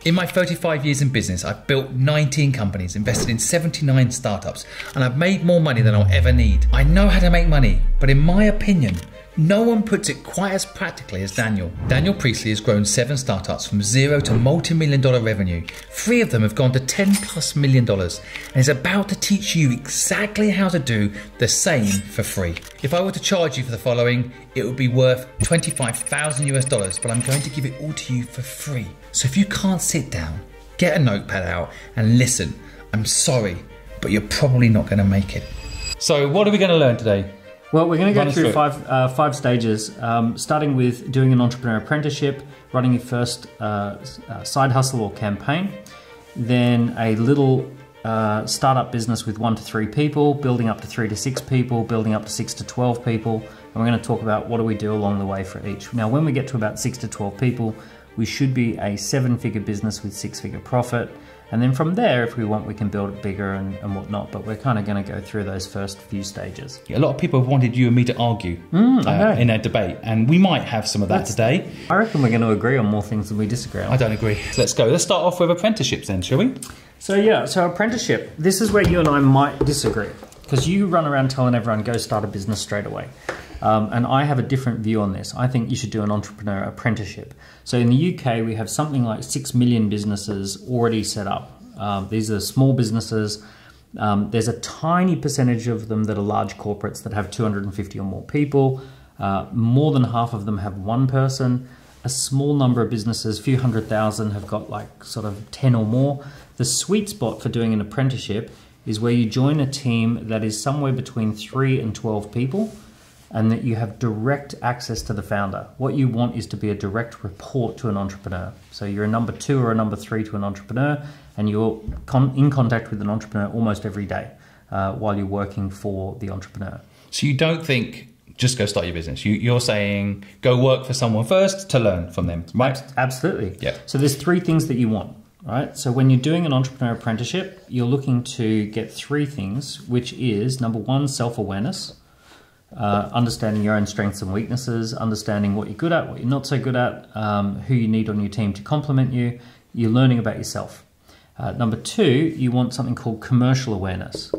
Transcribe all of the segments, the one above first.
In my 35 years in business, I've built 19 companies, invested in 79 startups, and I've made more money than I'll ever need. I know how to make money, but in my opinion, no one puts it quite as practically as Daniel. Daniel Priestley has grown 7 startups from zero to multi-million-dollar revenue. 3 of them have gone to $10+ million, and is about to teach you exactly how to do the same for free. If I were to charge you for the following, it would be worth $25,000 but I'm going to give it all to you for free. So if you can't sit down, get a notepad out and listen, I'm sorry, but you're probably not going to make it. So what are we going to learn today? Well, we're going to go through five stages, starting with doing an entrepreneur apprenticeship, running your first side hustle or campaign, then a little startup business with 1 to 3 people, building up to 3 to 6 people, building up to 6 to 12 people, and we're going to talk about what do we do along the way for each. Now, when we get to about 6 to 12 people, we should be a 7-figure business with 6-figure profit. And then from there, if we want, we can build it bigger and whatnot. But we're kind of going to go through those first few stages. A lot of people have wanted you and me to argue in a debate, and we might have some of that today. I reckon we're going to agree on more things than we disagree on. I don't agree. Let's go. Let's start off with apprenticeships then, shall we? So apprenticeship, this is where you and I might disagree. Because you run around telling everyone, go start a business straight away. And I have a different view on this. I think you should do an entrepreneur apprenticeship. So in the UK, we have something like 6 million businesses already set up. These are small businesses. There's a tiny percentage of them that are large corporates that have 250 or more people. More than half of them have 1 person. A small number of businesses, a few 100,000, have got like sort of 10 or more. The sweet spot for doing an apprenticeship is where you join a team that is somewhere between 3 and 12 people, and that you have direct access to the founder. What you want is to be a direct report to an entrepreneur. So you're a number 2 or a number 3 to an entrepreneur, and you're in contact with an entrepreneur almost every day while you're working for the entrepreneur. So you don't think just go start your business. You're saying go work for someone first to learn from them, right? Absolutely. Yeah. So there's 3 things that you want, right? So when you're doing an entrepreneur apprenticeship, you're looking to get 3 things, which is number 1, self-awareness. Understanding your own strengths and weaknesses, understanding what you're good at, what you're not so good at, who you need on your team to complement you. You're learning about yourself. Number 2, you want something called commercial awareness.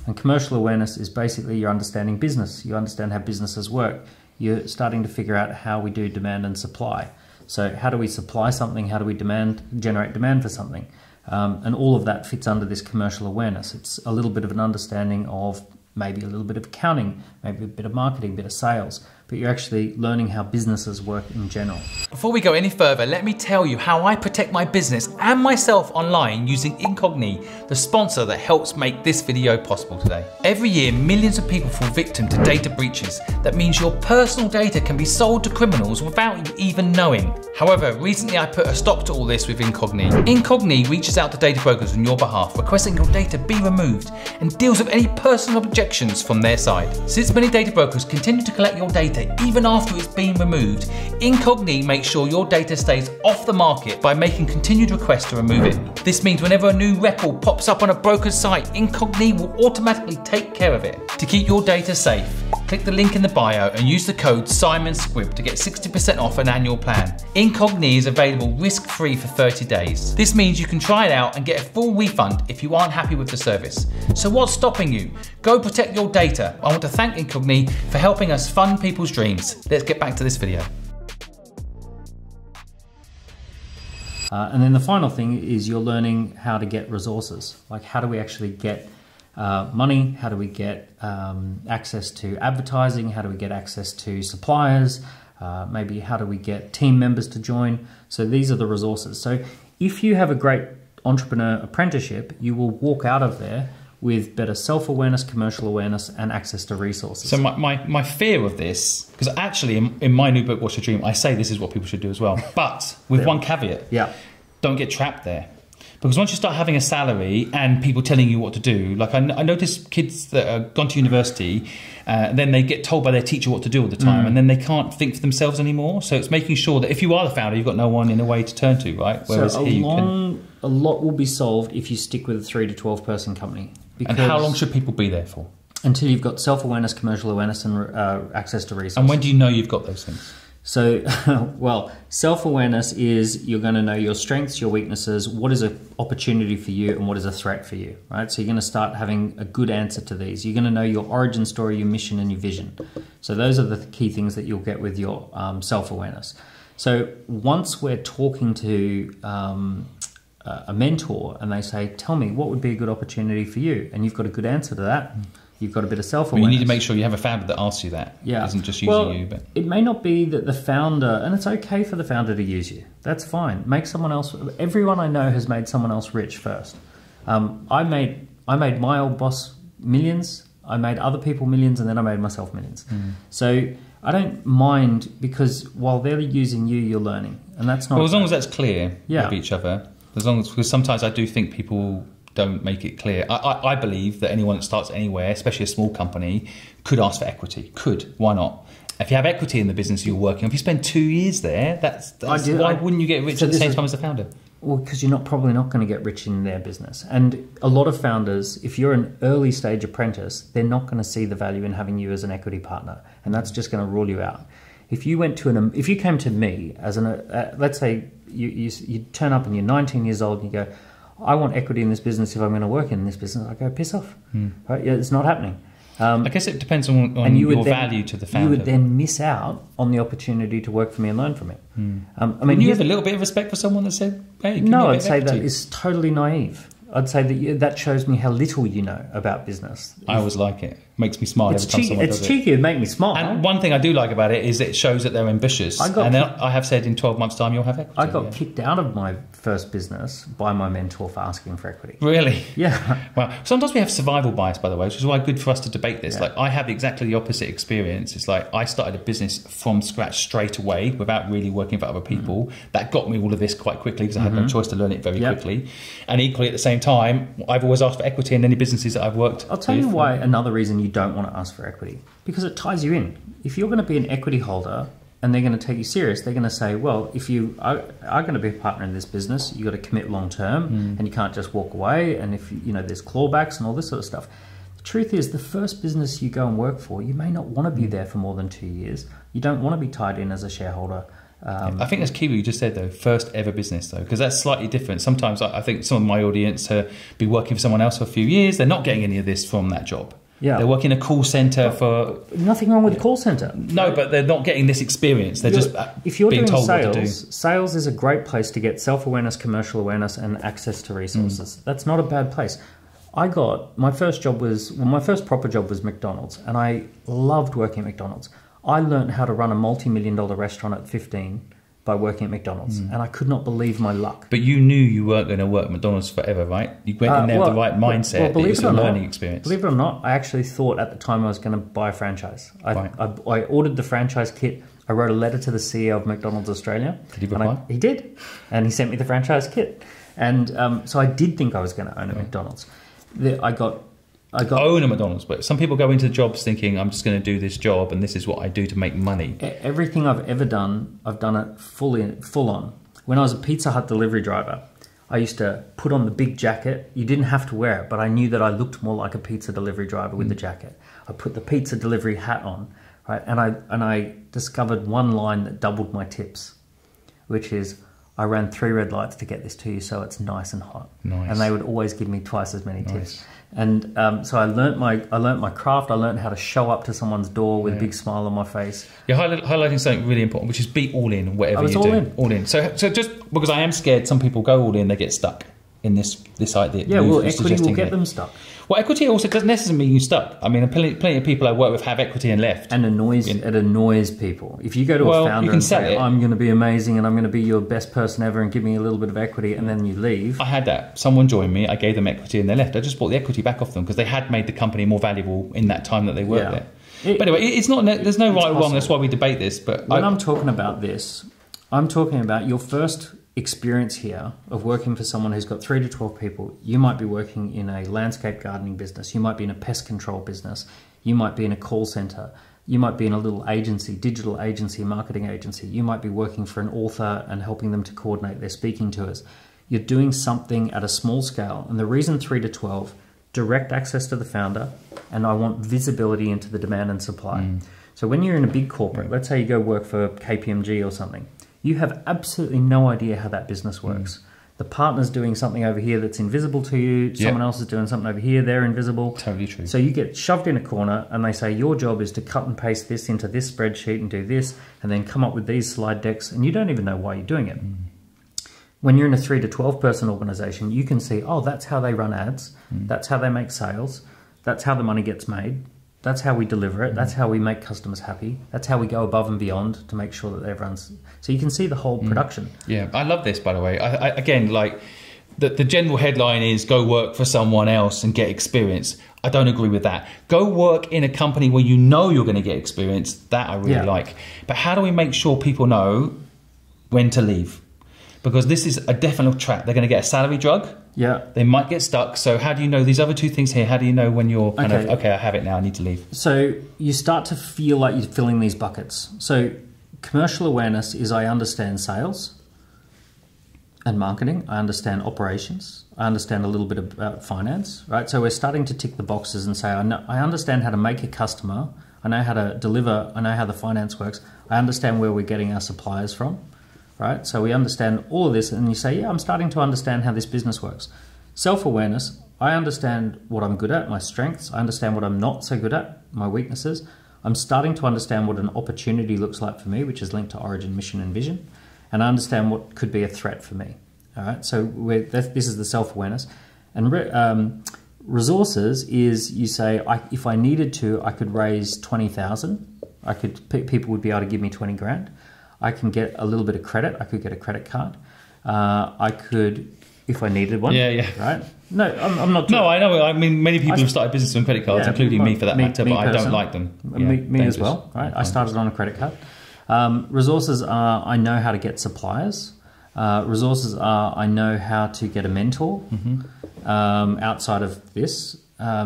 And commercial awareness is basically you're understanding business. You understand how businesses work. You're starting to figure out how we do demand and supply. So how do we supply something? How do we generate demand for something? And all of that fits under this commercial awareness. It's a little bit of an understanding of maybe a little bit of accounting, maybe a bit of marketing, a bit of sales, but you're actually learning how businesses work in general. Before we go any further, let me tell you how I protect my business and myself online using Incogni, the sponsor that helps make this video possible today. Every year, millions of people fall victim to data breaches. That means your personal data can be sold to criminals without you even knowing. However, recently I put a stop to all this with Incogni. Incogni reaches out to data brokers on your behalf, requesting your data be removed, and deals with any personal objections from their side. Since many data brokers continue to collect your data even after it's been removed, Incogni makes sure your data stays off the market by making continued requests to remove it. This means whenever a new record pops up on a broker's site, Incogni will automatically take care of it. To keep your data safe, click the link in the bio and use the code SIMONSQUIB to get 60% off an annual plan. Incogni is available risk-free for 30 days. This means you can try it out and get a full refund if you aren't happy with the service. So what's stopping you? Go protect your data. I want to thank Incogni for helping us fund people's dreams. Let's get back to this video. And then the final thing is you're learning how to get resources. Like how do we actually get money? How do we get access to advertising? How do we get access to suppliers? Maybe how do we get team members to join? So these are the resources. So if you have a great entrepreneur apprenticeship, you will walk out of there with better self-awareness, commercial awareness, and access to resources. So my fear of this, because actually in my new book, What's Your Dream, I say this is what people should do as well, but with one caveat. Yeah. Don't get trapped there. Because once you start having a salary and people telling you what to do, like I notice kids that have gone to university, then they get told by their teacher what to do all the time, and then they can't think for themselves anymore. So it's making sure that if you are the founder, you've got no one in a way to turn to, right? Whereas so a lot will be solved if you stick with a 3 to 12 person company. And how long should people be there for? Until you've got self-awareness, commercial awareness, and access to resources. And when do you know you've got those things? So, well, self-awareness is you're going to know your strengths, your weaknesses, what is an opportunity for you and what is a threat for you, right? So you're going to start having a good answer to these. You're going to know your origin story, your mission and your vision. So those are the key things that you'll get with your self-awareness. So once we're talking to a mentor and they say, tell me, what would be a good opportunity for you? And you've got a good answer to that. You've got a bit of self-awareness. Well, you need to make sure you have a founder that asks you that. Yeah. Isn't just using you. But it may not be that the founder, and it's okay for the founder to use you. That's fine. Make someone else. Everyone I know has made someone else rich first. I made my old boss millions. I made other people millions, and then I made myself millions. So I don't mind, because while they're using you, you're learning, and that's not. Well, as long as that's clear with each other. As long as, because sometimes I do think people don't make it clear. I believe that anyone that starts anywhere, especially a small company, could ask for equity. Could. Why not? If you have equity in the business you're working, if you spend 2 years there, why wouldn't you get rich at the same time as the founder? Well, because you're probably not going to get rich in their business. And a lot of founders, if you're an early stage apprentice, they're not going to see the value in having you as an equity partner, and that's just going to rule you out. If you went to if you came to me as let's say you turn up and you're 19 years old and you go, I want equity in this business if I'm going to work in this business. I go, piss off. Right? Yeah, it's not happening. I guess it depends on your value to the founder. You would then miss out on the opportunity to work for me and learn from me. I mean, you have a little bit of respect for someone that said, hey, no, I'd say that is totally naive. I'd say that shows me how little you know about business. I always like it. Makes me smile every time someone does it. It's cheeky to make me smile. And one thing I do like about it is it shows that they're ambitious. I have said in 12 months' time you'll have equity. I got kicked out of my first business by my mentor for asking for equity. Really? Yeah. Well, sometimes we have survival bias, by the way, which is why it's good for us to debate this. Yeah. Like, I have exactly the opposite experience. It's like I started a business from scratch straight away without really working for other people. That got me all of this quite quickly because I had no choice to learn it very quickly. And equally at the same time, I've always asked for equity in any businesses that I've worked. I'll tell you why another reason you don't want to ask for equity, because it ties you in. If you're going to be an equity holder and they're going to take you serious, they're going to say, well, if you are going to be a partner in this business, you've got to commit long term and you can't just walk away. And if there's clawbacks and all this sort of stuff. The truth is, the first business you go and work for, you may not want to be there for more than 2 years. You don't want to be tied in as a shareholder. I think that's key what you just said, though. First ever business, though, because that's slightly different. Sometimes I think some of my audience be working for someone else for a few years. They're not getting any of this from that job. Yeah. They're working in a call centre for... Nothing wrong with a call centre. No, but they're not getting this experience. They're just if you're being doing told sales, what to do. Sales is a great place to get self-awareness, commercial awareness and access to resources. That's not a bad place. My first proper job was McDonald's, and I loved working at McDonald's. I learned how to run a multi-million-dollar restaurant at 15 by working at McDonald's, and I could not believe my luck. But you knew you weren't going to work at McDonald's forever, right? You went in there with the right mindset. It was a learning experience. Believe it or not, I actually thought at the time I was going to buy a franchise. I ordered the franchise kit. I wrote a letter to the CEO of McDonald's Australia. Did he reply? He did, and he sent me the franchise kit. And so I did think I was going to own a McDonald's. I got own a McDonald's, but some people go into jobs thinking, I'm just going to do this job and this is what I do to make money. Everything I've ever done, I've done it full on. When I was a Pizza Hut delivery driver, I used to put on the big jacket. You didn't have to wear it, but I knew that I looked more like a pizza delivery driver with the jacket. I put the pizza delivery hat on, right? And I discovered one line that doubled my tips, which is, I ran 3 red lights to get this to you so it's nice and hot. Nice. And they would always give me twice as many tips. And so I learnt my craft. I learnt how to show up to someone's door with a big smile on my face. You're highlighting something really important, which is be all in, whatever you do. All in. So just because I am scared, some people go all in, they get stuck in this idea. Yeah, well, equity will get them stuck. Well, equity also doesn't necessarily mean you stuck. I mean, plenty of people I work with have equity and left. And it annoys people. If you go to a founder and say, I'm going to be amazing and I'm going to be your best person ever and give me a little bit of equity, and then you leave. I had that. Someone joined me, I gave them equity and they left. I just bought the equity back off them because they had made the company more valuable in that time that they worked there. But anyway, there's no right or wrong. That's why we debate this. But when I'm talking about this, I'm talking about your first experience here of working for someone who's got 3 to 12 people. You might be working in a landscape gardening business. You might be in a pest control business. You might be in a call center. You might be in a little agency, digital agency, marketing agency. You might be working for an author and helping them to coordinate their speaking tours. You're doing something at a small scale. And the reason 3 to 12, direct access to the founder, and I want visibility into the demand and supply. So when you're in a big corporate, let's say you go work for KPMG or something, you have absolutely no idea how that business works. The partner's doing something over here that's invisible to you. Someone else is doing something over here. They're invisible. Totally true. So you get shoved in a corner and they say, your job is to cut and paste this into this spreadsheet and do this and then come up with these slide decks. And you don't even know why you're doing it. When you're in a 3 to 12 person organization, you can see, oh, that's how they run ads. That's how they make sales. That's how the money gets made. That's how we deliver it. That's how we make customers happy. That's how we go above and beyond to make sure that everyone's... So you can see the whole production. Yeah, I love this, by the way. I again, like, the general headline is go work for someone else and get experience. I don't agree with that. Go work in a company where you know you're going to get experience. That I really like. But how do we make sure people know when to leave? Because this is a definite trap. They're going to get a salary drug. Yeah. They might get stuck. So how do you know these other two things here? How do you know when you're kind of, okay, I have it now, I need to leave? So you start to feel like you're filling these buckets. So commercial awareness is I understand sales and marketing. I understand operations. I understand a little bit about finance, right? So we're starting to tick the boxes and say, I understand how to make a customer. I know how to deliver. I know how the finance works. I understand where we're getting our suppliers from. Right? So we understand all of this and you say, yeah, I'm starting to understand how this business works. Self-awareness, I understand what I'm good at, my strengths. I understand what I'm not so good at, my weaknesses. I'm starting to understand what an opportunity looks like for me, which is linked to origin, mission, and vision. And I understand what could be a threat for me. All right? So this is the self-awareness. And resources is you say, if I needed to, I could raise 20,000. People would be able to give me 20 grand. I can get a little bit of credit. I could get a credit card. I could, if I needed one. Yeah. Right? No, I'm not. No, I know. I mean, many people have started business on credit cards, including me for that matter, but I don't like them. Me as well, right? I started on a credit card. Resources are, I know how to get suppliers. Resources are, I know how to get a mentor outside of this.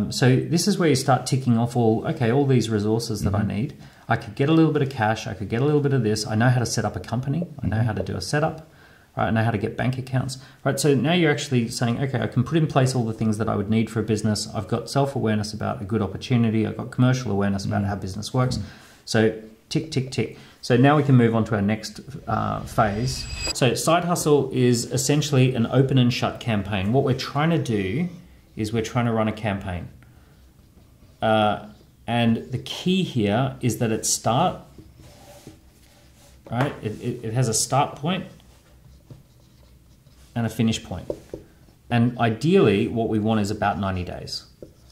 So this is where you start ticking off all these resources that I need. I could get a little bit of cash. I could get a little bit of this. I know how to set up a company. I know how to do a setup. Right? I know how to get bank accounts. Right? So now you're actually saying, okay, I can put in place all the things that I would need for a business. I've got self-awareness about a good opportunity. I've got commercial awareness about how business works. So tick, tick, tick. So now we can move on to our next phase. So side hustle is essentially an open and shut campaign. What we're trying to do is we're trying to run a campaign. And the key here is that it start, right? It has a start point and a finish point. And ideally, what we want is about 90 days.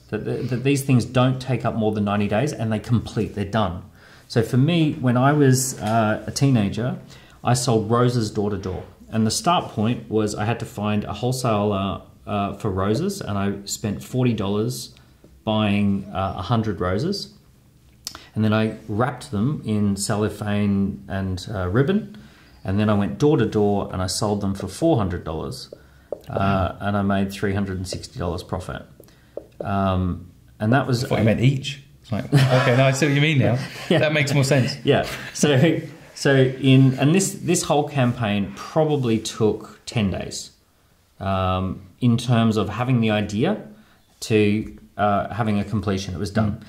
That these things don't take up more than 90 days and they complete, they're done. So for me, when I was a teenager, I sold roses door to door. And the start point was I had to find a wholesaler for roses and I spent $40 buying 100 roses, and then I wrapped them in cellophane and ribbon, and then I went door to door and I sold them for $400, and I made $360 profit. And that was... I thought you meant each. It's like, okay, now I see what you mean now. That makes more sense. Yeah. So this whole campaign probably took 10 days in terms of having the idea to having a completion. It was done.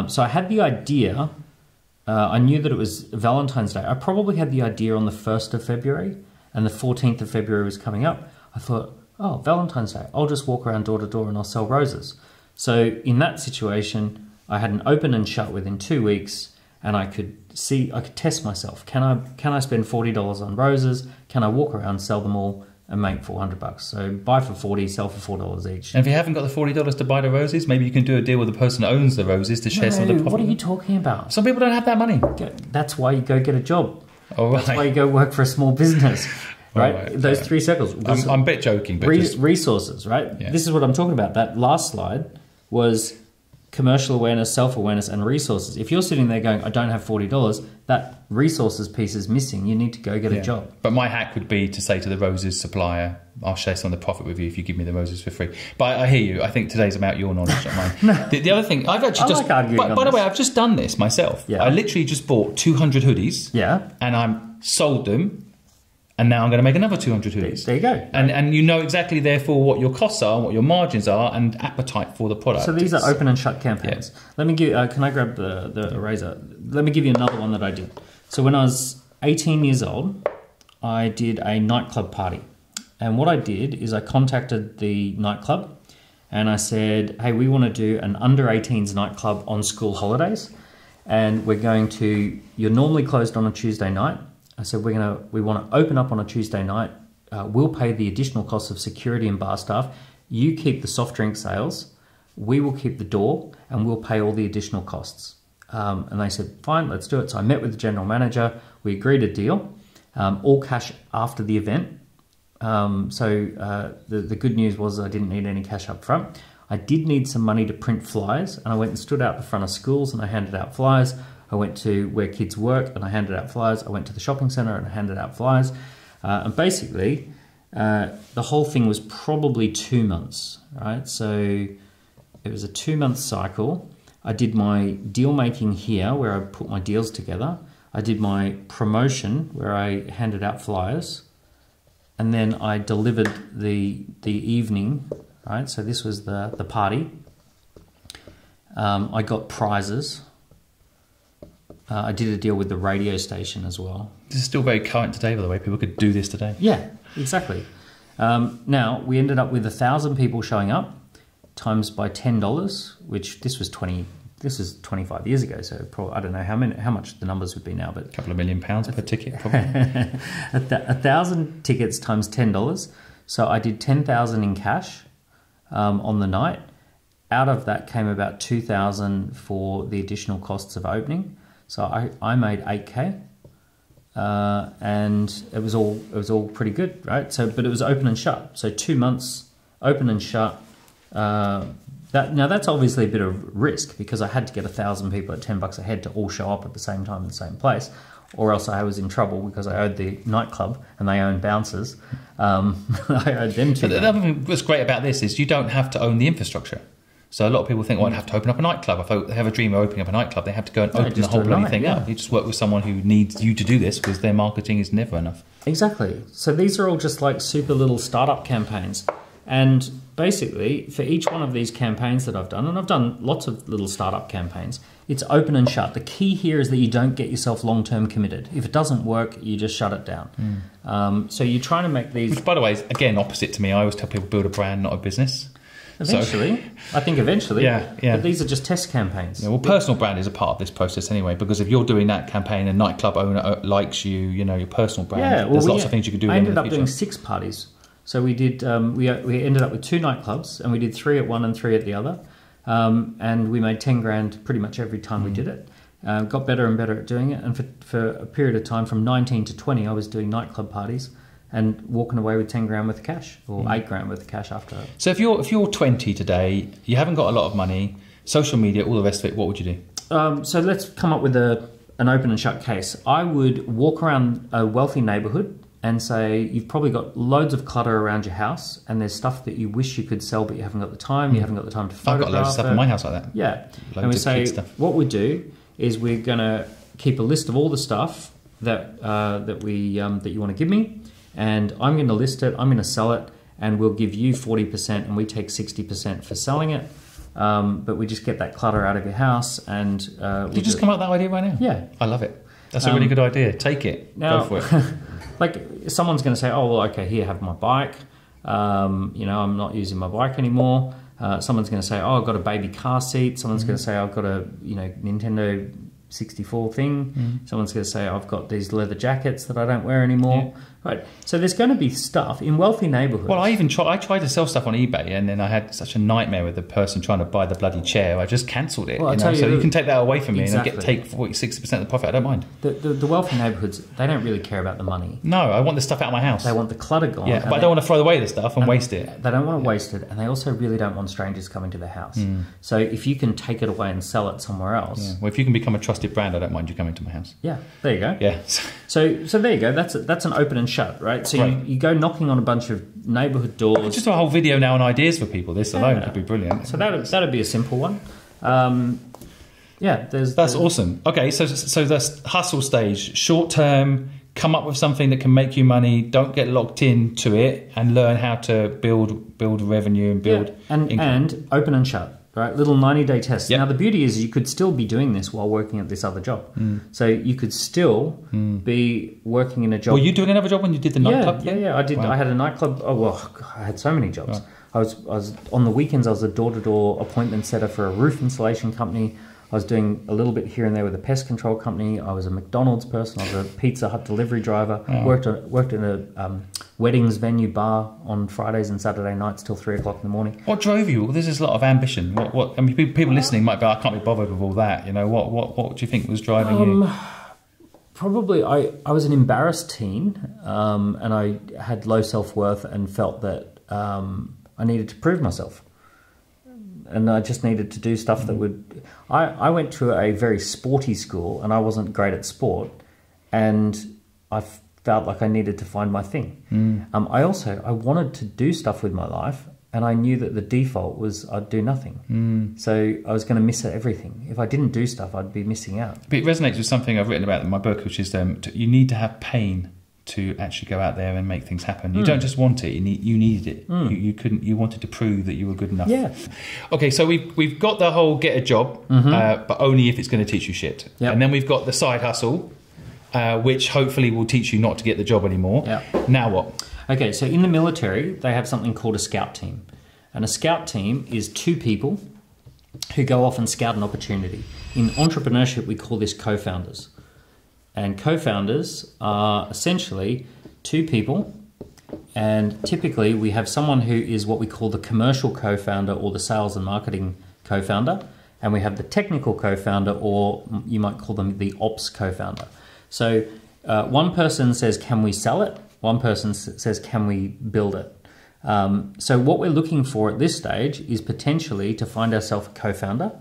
So I had the idea. I knew that it was Valentine's Day. I probably had the idea on the 1st of February and the 14th of February was coming up. I thought, oh, Valentine's Day. I'll just walk around door to door and I'll sell roses. So in that situation, I had an open and shut within 2 weeks and I could test myself. Can I spend $40 on roses? Can I walk around, sell them all and make $400? So buy for 40, sell for $4 each. And if you haven't got the $40 to buy the roses, maybe you can do a deal with the person that owns the roses to share some of the profit. What are you talking about? Some people don't have that money. That's why you go get a job. Oh, right. That's why you go work for a small business. Right? Those 3 circles. I'm a bit joking, but resources, right? Yeah. This is what I'm talking about. That last slide was commercial awareness, self-awareness, and resources. If you're sitting there going, I don't have $40, that resources piece is missing. You need to go get a job. But my hack would be to say to the roses supplier, I'll share some of the profit with you if you give me the roses for free. But I hear you. I think today's about your knowledge, not mine. No. The other thing, I've actually like arguing by the way, I've just done this myself. Yeah. I literally just bought 200 hoodies. Yeah. And I sold them And now I'm going to make another 200 hoodies. There you go. And you know exactly, therefore, what your costs are, what your margins are, and appetite for the product. So these are open and shut campaigns. Yeah. Let me give. Can I grab the eraser? Let me give you another one that I did. So when I was 18 years old, I did a nightclub party. And what I did is I contacted the nightclub and I said, hey, we want to do an under 18s nightclub on school holidays. And we're going to, you're normally closed on a Tuesday night. I said, we want to open up on a Tuesday night. We'll pay the additional costs of security and bar staff. You keep the soft drink sales. We will keep the door and we'll pay all the additional costs. And they said, fine, let's do it. So I met with the general manager. We agreed a deal, all cash after the event. The good news was I didn't need any cash up front. I did need some money to print flyers, and I went and stood out the front of schools and I handed out flyers. I went to where kids work and I handed out flyers. I went to the shopping centre and I handed out flyers. And basically, the whole thing was probably 2 months, right? So it was a 2-month cycle. I did my deal making here where I put my deals together. I did my promotion where I handed out flyers. And then I delivered the evening, right? So this was the party. I got prizes. I did a deal with the radio station as well. This is still very current today, by the way. People could do this today. Yeah, exactly. Now, we ended up with 1,000 people showing up, times by $10, which this was 25 years ago, so probably, I don't know how much the numbers would be now, but... A couple of £1 million per ticket, probably. 1,000 tickets times $10. So I did 10,000 in cash on the night. Out of that came about 2,000 for the additional costs of opening. So I made 8K, and it was all pretty good, right? So, but it was open and shut. So 2 months open and shut. Now that's obviously a bit of risk because I had to get 1,000 people at $10 a head to all show up at the same time in the same place, or else I was in trouble because I owed the nightclub and they own bouncers. I owed them too. The other thing that's great about this is you don't have to own the infrastructure. So a lot of people think, well, I'd have to open up a nightclub. If they have a dream of opening up a nightclub, they have to go and open the whole bloody thing up. You just work with someone who needs you to do this because their marketing is never enough. Exactly. So these are all just like super little startup campaigns. And basically, for each one of these campaigns that I've done, and I've done lots of little startup campaigns, it's open and shut. The key here is that you don't get yourself long-term committed. If it doesn't work, you just shut it down. So you're trying to make these... Which, by the way, is, again, opposite to me. I always tell people build a brand, not a business. Eventually. So, I think eventually. Yeah. But these are just test campaigns. Yeah, well, personal brand is a part of this process anyway, because if you're doing that campaign and nightclub owner likes you, you know, your personal brand, there's lots of things you can do. I ended up doing 6 parties. So we did. We ended up with 2 nightclubs, and we did 3 at one and 3 at the other, and we made 10 grand pretty much every time we did it. Got better and better at doing it, and for a period of time, from 19 to 20, I was doing nightclub parties and walking away with 10 grand worth of cash, or 8 grand worth of cash after that. So if you're 20 today, you haven't got a lot of money, social media, all the rest of it, what would you do? So let's come up with an open and shut case. I would walk around a wealthy neighborhood and say, you've probably got loads of clutter around your house and there's stuff that you wish you could sell but you haven't got the time, you haven't got the time to photograph. I've got loads of stuff in my house like that. Yeah. Loads and we say, stuff. What we do is we're going to keep a list of all the stuff that you want to give me, and I'm going to list it, I'm going to sell it, and we'll give you 40% and we take 60% for selling it. But we just get that clutter out of your house. And Did you just come up with that idea right now? Yeah. I love it. That's a really good idea. Take it. Now, go for it. Like, someone's going to say, oh, well, okay, here, have my bike. You know, I'm not using my bike anymore. Someone's going to say, oh, I've got a baby car seat. Someone's going to say, I've got a, Nintendo 64 thing. Someone's going to say, I've got these leather jackets that I don't wear anymore. Yeah. Right. So there's going to be stuff in wealthy neighborhoods. Well, I tried to sell stuff on eBay, and then I had such a nightmare with the person trying to buy the bloody chair. I just cancelled it. Well, so you can take that away from me, exactly. and take 40-60% of the profit. I don't mind. The wealthy neighborhoods, they don't really care about the money. No, I want the stuff out of my house. They want the clutter gone. Yeah, but I don't want to throw away the stuff and waste it. They don't want to waste it, and they also really don't want strangers coming to their house. So if you can take it away and sell it somewhere else. Yeah. Well, if you can become a trusted brand, I don't mind you coming to my house. Yeah, there you go. Yeah. So there you go. That's an open and shut, right? So right. You go knocking on a bunch of neighborhood doors. Just a whole video now and ideas for people. This alone could be brilliant. So that'd be a simple one. Yeah, that's awesome. Okay, so the hustle stage, short term, come up with something that can make you money, don't get locked into it, and learn how to build revenue and build income. And open and shut, right? Little 90-day tests. Yep. Now the beauty is you could still be doing this while working at this other job. So you could still be working in a job. Were you doing another job when you did the nightclub? Yeah, I did. Wow. I had a nightclub. Oh well, I had so many jobs. Right. I was on the weekends. I was a door-to-door appointment setter for a roof insulation company. I was doing a little bit here and there with a pest control company. I was a McDonald's person. I was a Pizza Hut delivery driver. Worked in a weddings venue bar on Fridays and Saturday nights till 3 o'clock in the morning. What drove you? Well, this is a lot of ambition. What? I mean, people listening might be, I can't be bothered with all that. You know, what do you think was driving you? Probably, I was an embarrassed teen, and I had low self-worth and felt that I needed to prove myself. And I just needed to do stuff that would... I went to a very sporty school and I wasn't great at sport, and I felt like I needed to find my thing. I wanted to do stuff with my life, and I knew that the default was I'd do nothing. So I was going to miss everything. If I didn't do stuff, I'd be missing out. But it resonates with something I've written about in my book, which is you need to have pain to actually go out there and make things happen. You don't just want it; you needed it. You couldn't. You wanted to prove that you were good enough. Yeah. Okay, so we've got the whole get a job, but only if it's going to teach you shit. Yep. And then we've got the side hustle, which hopefully will teach you not to get the job anymore. Yep. Now what? Okay, so in the military, they have something called a scout team, and a scout team is 2 people who go off and scout an opportunity. In entrepreneurship, we call this co-founders. And co-founders are essentially 2 people, and typically we have someone who is what we call the commercial co-founder or the sales and marketing co-founder, and we have the technical co-founder, or you might call them the ops co-founder. So one person says, can we sell it? One person says, can we build it? So what we're looking for at this stage is potentially to find ourselves a co-founder.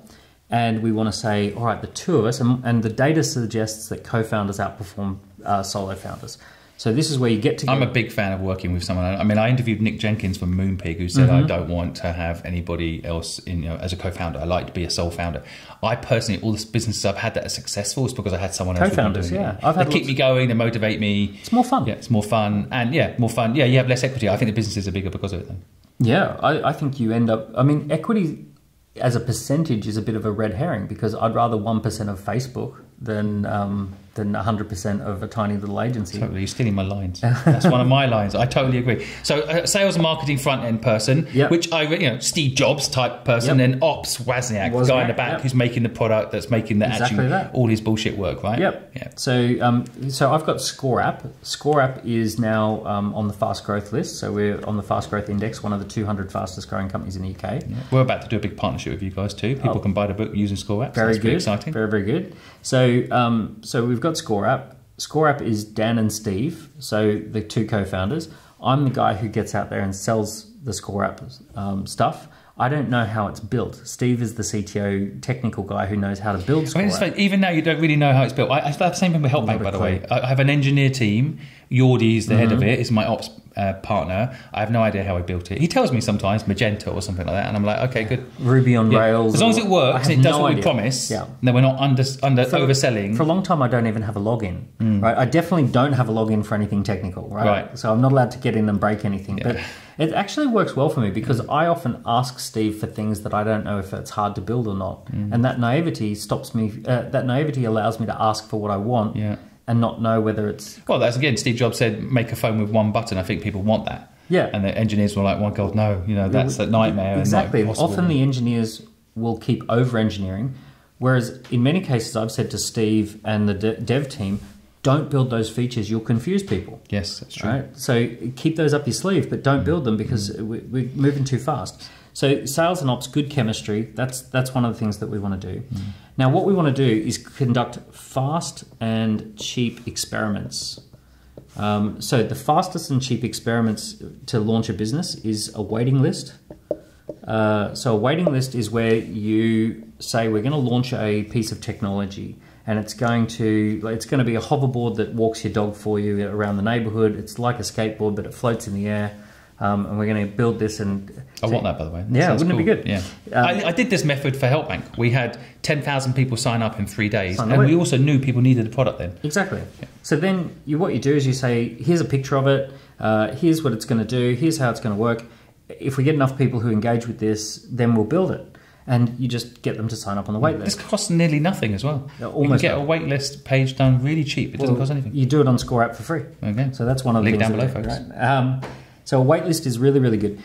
And we want to say, all right, the 2 of us, and the data suggests that co-founders outperform solo founders. So this is where you get together. I'm a big fan of working with someone. I mean, I interviewed Nick Jenkins from Moonpig, who said, I don't want to have anybody else as a co-founder. I like to be a sole founder. I personally, all the businesses I've had that are successful is because I had someone else. Co-founders, yeah. They keep me going, they motivate me. It's more fun. Yeah, it's more fun. And more fun. Yeah, you have less equity. I think the businesses are bigger because of it then. Yeah, I think you end up, equity as a percentage is a bit of a red herring, because I'd rather 1% of Facebook than 100% of a tiny little agency. Totally, you're stealing my lines. That's one of my lines. I totally agree. So sales and marketing front end person, which Steve Jobs type person, and ops Wozniak, the guy in the back who's making the product, that's making the all his bullshit work, right? Yep. So so I've got Score App. Score App is now on the fast growth list. So we're on the fast growth index, one of the 200 fastest growing companies in the UK. Yeah. We're about to do a big partnership with you guys too. People can buy the book using Score App. Very good. Very exciting. Very, very good. So we've got Score App. Score App is Dan and Steve, so the 2 co-founders. I'm the guy who gets out there and sells the Score App stuff. I don't know how it's built. Steve is the CTO technical guy who knows how to build Score App. Even now, you don't really know how it's built. I have the same thing with Helpbank, by the way. I have an engineer team. Yordi is the head of it. Is my ops partner. I have no idea how he built it. He tells me sometimes Magenta or something like that, and I'm like, okay, good. Ruby on Rails. As long as it works, it does what we promise. Yeah. Then we're not overselling. For a long time, I don't even have a login. Right. I definitely don't have a login for anything technical. Right. So I'm not allowed to get in and break anything. Yeah. But it actually works well for me, because I often ask Steve for things that I don't know if it's hard to build or not, and that naivety stops me. That naivety allows me to ask for what I want. Yeah. And not know whether it's... Well, that's again, Steve Jobs said, make a phone with 1 button. I think people want that. Yeah. And the engineers were like, well, God, no, that's a nightmare. Exactly. And not possible. Often the engineers will keep over-engineering, whereas in many cases I've said to Steve and the dev team, don't build those features, you'll confuse people. Yes, that's true. Right? So keep those up your sleeve, but don't build them, because we're moving too fast. So sales and ops, good chemistry, that's one of the things that we want to do. Now what we want to do is conduct fast and cheap experiments. So the fastest and cheap experiments to launch a business is a waiting list. So a waiting list is where you say, we're going to launch a piece of technology, and it's going to be a hoverboard that walks your dog for you around the neighborhood. It's like a skateboard, but it floats in the air. And we're going to build this, and I want that, by the way. Yeah, wouldn't it be good? Yeah. I did this method for HelpBank. We had 10,000 people sign up in 3 days, and we also knew people needed the product then. Exactly. Yeah. So then what you do is you say, here's a picture of it, here's what it's going to do, here's how it's going to work. If we get enough people who engage with this, then we'll build it. And you just get them to sign up on the wait list. This costs nearly nothing as well. Almost. You can get a wait list page done really cheap. It doesn't cost anything. You do it on Score app for free. Okay. So that's one of the link things down below, folks. Right? So a wait list is really, really good.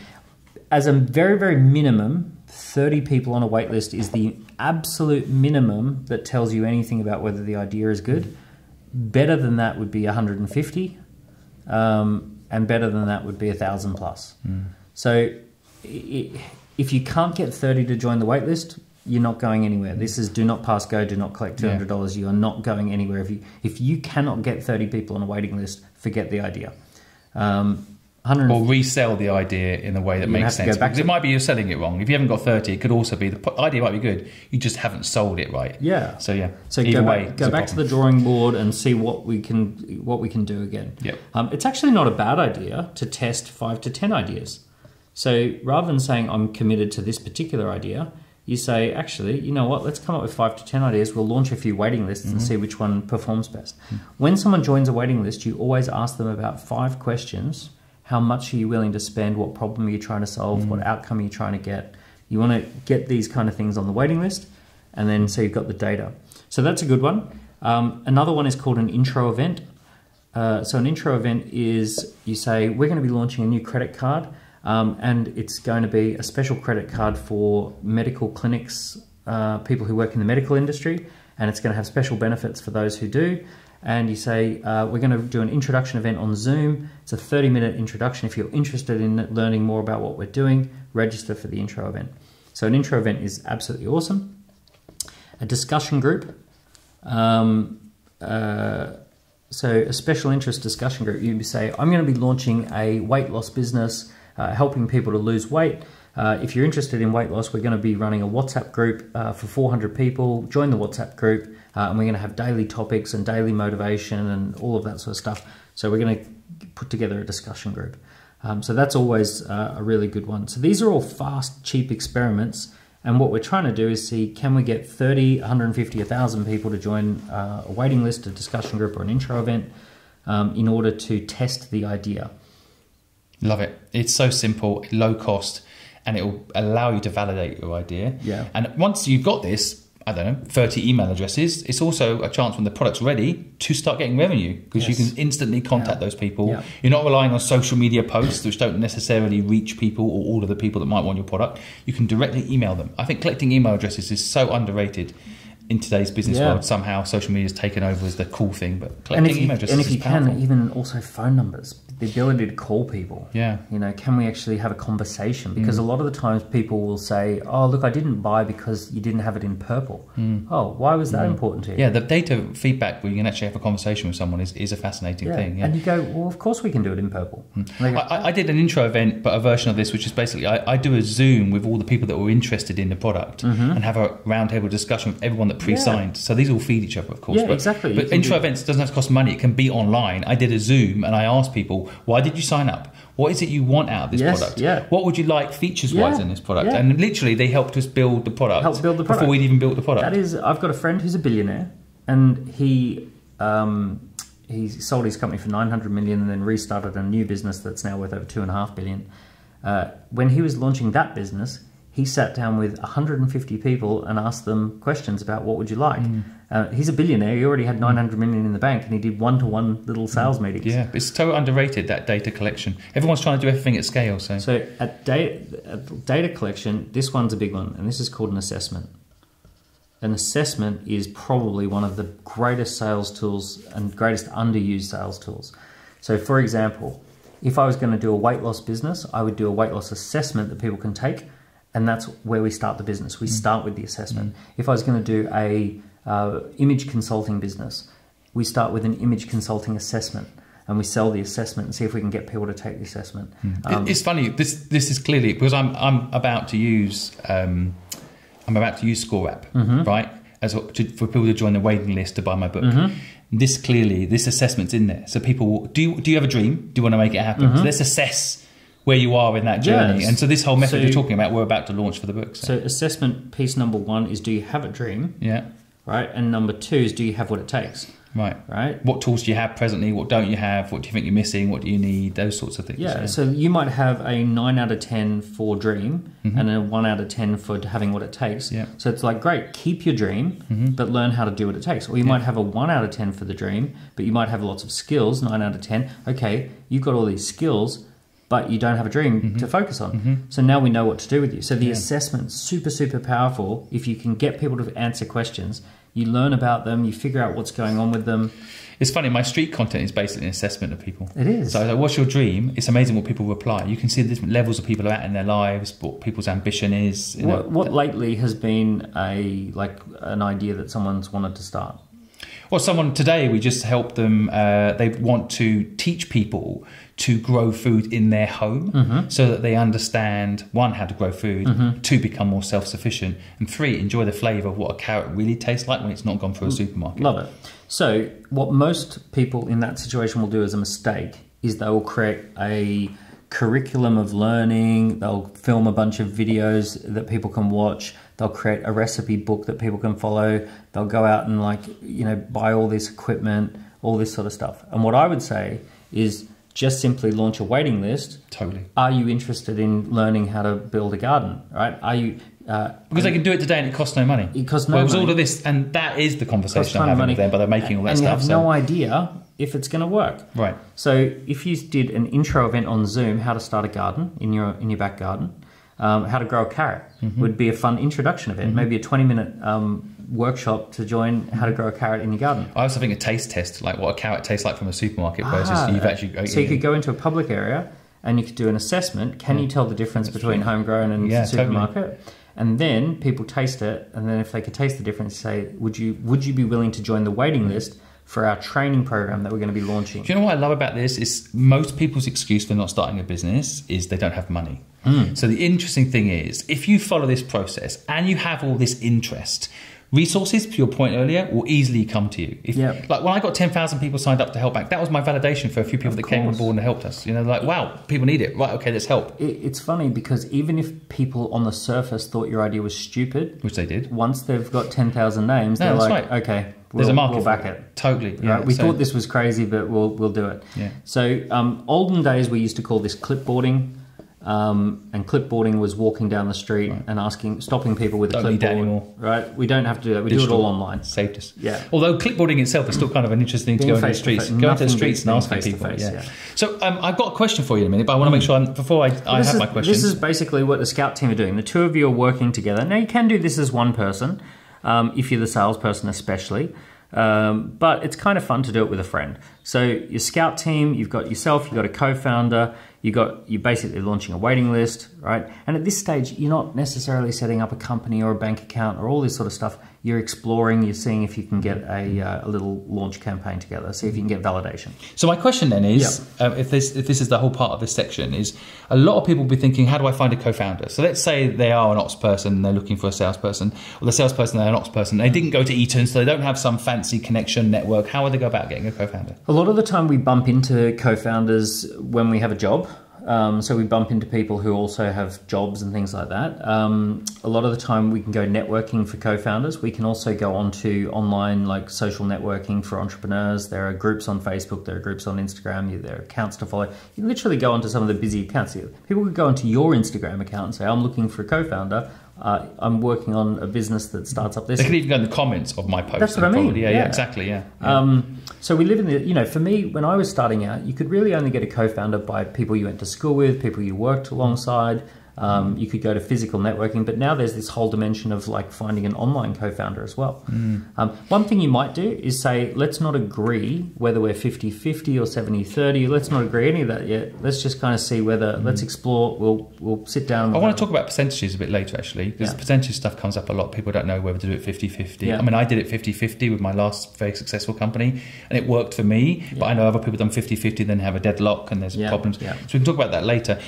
As a very, very minimum, 30 people on a wait list is the absolute minimum that tells you anything about whether the idea is good. Better than that would be 150, and better than that would be 1,000 plus. So if you can't get 30 to join the wait list, you're not going anywhere. This is do not pass go, do not collect $200. You are not going anywhere. If you cannot get 30 people on a waiting list, forget the idea. Or resell the idea in a way that makes sense. Because it might be you're selling it wrong. If you haven't got 30, it could also be the idea might be good. You just haven't sold it right. Yeah. So yeah. So go back to the drawing board and see what we can do again. Yep. It's actually not a bad idea to test 5 to 10 ideas. So rather than saying I'm committed to this particular idea, you say, actually, you know what, let's come up with 5 to 10 ideas. We'll launch a few waiting lists and see which one performs best. When someone joins a waiting list, you always ask them about 5 questions. How much are you willing to spend? What problem are you trying to solve? What outcome are you trying to get? You want to get these kind of things on the waiting list, and then so you've got the data. So that's a good one. Another one is called an intro event. So an intro event is you say, we're going to be launching a new credit card, and it's going to be a special credit card for medical clinics, people who work in the medical industry, and it's going to have special benefits for those who do. And you say, we're going to do an introduction event on Zoom. It's a 30-minute introduction. If you're interested in learning more about what we're doing, register for the intro event. So an intro event is absolutely awesome. A discussion group. So a special interest discussion group. You say, I'm going to be launching a weight loss business, helping people to lose weight. If you're interested in weight loss, we're going to be running a WhatsApp group for 400 people. Join the WhatsApp group, and we're going to have daily topics and daily motivation and all of that sort of stuff. So we're going to put together a discussion group. So that's always a really good one. So these are all fast, cheap experiments. And what we're trying to do is see, can we get 30, 150, 1,000 people to join a waiting list, a discussion group, or an intro event in order to test the idea. Love it. It's so simple, low cost, and it will allow you to validate your idea. Yeah. And once you've got this, I don't know, 30 email addresses, it's also a chance when the product's ready to start getting revenue, because you can instantly contact those people. Yeah. You're not relying on social media posts, which don't necessarily reach people or all of the people that might want your product. You can directly email them. I think collecting email addresses is so underrated in today's business world. Somehow social media has taken over as the cool thing, but collecting email addresses is powerful. And if you can, even also phone numbers, the ability to call people. Yeah. You know, can we actually have a conversation? Because a lot of the times people will say, oh, look, I didn't buy because you didn't have it in purple. Oh, why was that important to you? Yeah, the data feedback where you can actually have a conversation with someone is a fascinating thing. Yeah. And you go, well, of course we can do it in purple. I did an intro event, but a version of this, which is basically, I do a Zoom with all the people that were interested in the product and have a roundtable discussion with everyone that pre-signed. So these all feed each other, of course. Yeah, exactly. But intro events doesn't have to cost money. It can be online. I did a Zoom and I asked people, why did you sign up? What is it you want out of this product? Yeah. What would you like features-wise in this product? Yeah. And literally, they helped us build the product. Before we'd even built the product. That is, I've got a friend who's a billionaire, and he sold his company for 900 million and then restarted a new business that's now worth over 2.5 billion. When he was launching that business, he sat down with 150 people and asked them questions about what would you like. He's a billionaire. He already had 900 million in the bank, and he did one-to-one little sales meetings. Yeah, it's so underrated, that data collection. Everyone's trying to do everything at scale. So at data collection, this one's a big one, and this is called an assessment. An assessment is probably one of the greatest sales tools and greatest underused sales tools. So for example, if I was going to do a weight loss business, I would do a weight loss assessment that people can take. And that's where we start the business. We start with the assessment. If I was going to do a image consulting business, we start with an image consulting assessment, and we sell the assessment and see if we can get people to take the assessment. It's funny. This is clearly because I'm about to use Score app, right? For people to join the waiting list to buy my book. This assessment's in there. So people, do you have a dream? Do you want to make it happen? So let's assess where you are in that journey. Yes. And so this whole method you're talking about, we're about to launch for the book. So assessment piece number 1 is, do you have a dream? Yeah. Right. And number 2 is, do you have what it takes? Right. What tools do you have presently? What don't you have? What do you think you're missing? What do you need? Those sorts of things. Yeah. So you might have a 9 out of 10 for dream and a 1 out of 10 for having what it takes. Yeah. So it's like, great, keep your dream, but learn how to do what it takes. Or you might have a 1 out of 10 for the dream, but you might have lots of skills, 9 out of 10. Okay, you've got all these skills, but you don't have a dream to focus on. So now we know what to do with you. So the assessment's super, super powerful. If you can get people to answer questions, you learn about them, you figure out what's going on with them. It's funny, my street content is basically an assessment of people. It is. So what's your dream? It's amazing what people reply. You can see the different levels of people are at in their lives, what people's ambition is. What lately has been an idea that someone's wanted to start? Well, someone today, we just helped them, they want to teach people to grow food in their home so that they understand, 1, how to grow food, 2, become more self-sufficient, and 3, enjoy the flavour of what a carrot really tastes like when it's not gone through a supermarket. Love it. So what most people in that situation will do as a mistake is they will create a curriculum of learning, they'll film a bunch of videos that people can watch, they'll create a recipe book that people can follow, they'll go out and buy all this equipment, all this sort of stuff. And what I would say is just simply launch a waiting list. Totally. Are you interested in learning how to build a garden, right? Are you... because they can do it today and it costs no money. It costs no money. All of this, and that is the conversation I'm having with them, but they're making all that stuff. And you have no idea if it's going to work. Right. So if you did an intro event on Zoom, how to start a garden in your back garden, how to grow a carrot would be a fun introduction event, maybe a 20-minute workshop to join how to grow a carrot in your garden. I also think a taste test, like what a carrot tastes like from a supermarket versus you've actually... So you could go into a public area and you could do an assessment. Can you tell the difference between homegrown and supermarket? Totally. And then people taste it, and then if they could taste the difference, say, would you be willing to join the waiting list for our training program that we're going to be launching? Do you know what I love about this is most people's excuse for not starting a business is they don't have money. So the interesting thing is, if you follow this process and you have all this interest, resources, to your point earlier, will easily come to you. Like when I got 10,000 people signed up to help back, that was my validation for a few people that came on board and helped us. Wow, people need it. Right, okay, let's help. It's funny because even if people on the surface thought your idea was stupid, which they did, once they've got 10,000 names, they're like, okay, there's a market we'll back it. Totally. Right? We thought this was crazy, but we'll do it. So olden days, we used to call this clipboarding. And clipboarding was walking down the street and stopping people with a clipboard. Don't need that anymore. Right? We don't have to do that. We do it all online. Saved us. Yeah. Although clipboarding itself is still kind of an interesting thing to go into the streets. Go into the streets and asking people. So I've got a question for you in a minute, but I want to make sure before I have my question. This is basically what the Scout team are doing. The two of you are working together. Now you can do this as one person, if you're the salesperson especially. But it's kind of fun to do it with a friend. So your Scout team, you've got yourself, you've got a co-founder, you're basically launching a waiting list, right? And at this stage, you're not necessarily setting up a company or a bank account or all this sort of stuff. You're exploring, you're seeing if you can get a little launch campaign together, see if you can get validation. So my question then is, if this is the whole part of this section, is a lot of people will be thinking, how do I find a co-founder? So let's say they are an ops person and they're looking for a salesperson, or the salesperson, they're an ops person. They didn't go to Eton, so they don't have some fancy connection network. How would they go about getting a co-founder? A lot of the time we bump into co-founders when we have a job. So we bump into people who also have jobs and things like that. A lot of the time we can go networking for co-founders. We can also go onto online like social networking for entrepreneurs. There are groups on Facebook, there are groups on Instagram, there are accounts to follow. You can literally go onto some of the busy accounts. People could go onto your Instagram account and say, I'm looking for a co-founder. I'm working on a business that starts up this. They can even go in the comments of my post. That's what I mean. Yeah, exactly. So we live in the, for me, when I was starting out, you could really only get a co-founder by people you went to school with, people you worked alongside. You could go to physical networking, but now there's this whole dimension of like finding an online co-founder as well. One thing you might do is say, let's not agree whether we're 50-50 or 70-30. Let's not agree any of that yet. Let's just kind of see whether, let's explore, we'll sit down. I want to talk about percentages a bit later actually, because the percentage stuff comes up a lot. People don't know whether to do it 50-50. I mean, I did it 50-50 with my last very successful company and it worked for me, but I know other people done 50-50 then have a deadlock and there's problems. So we can talk about that later.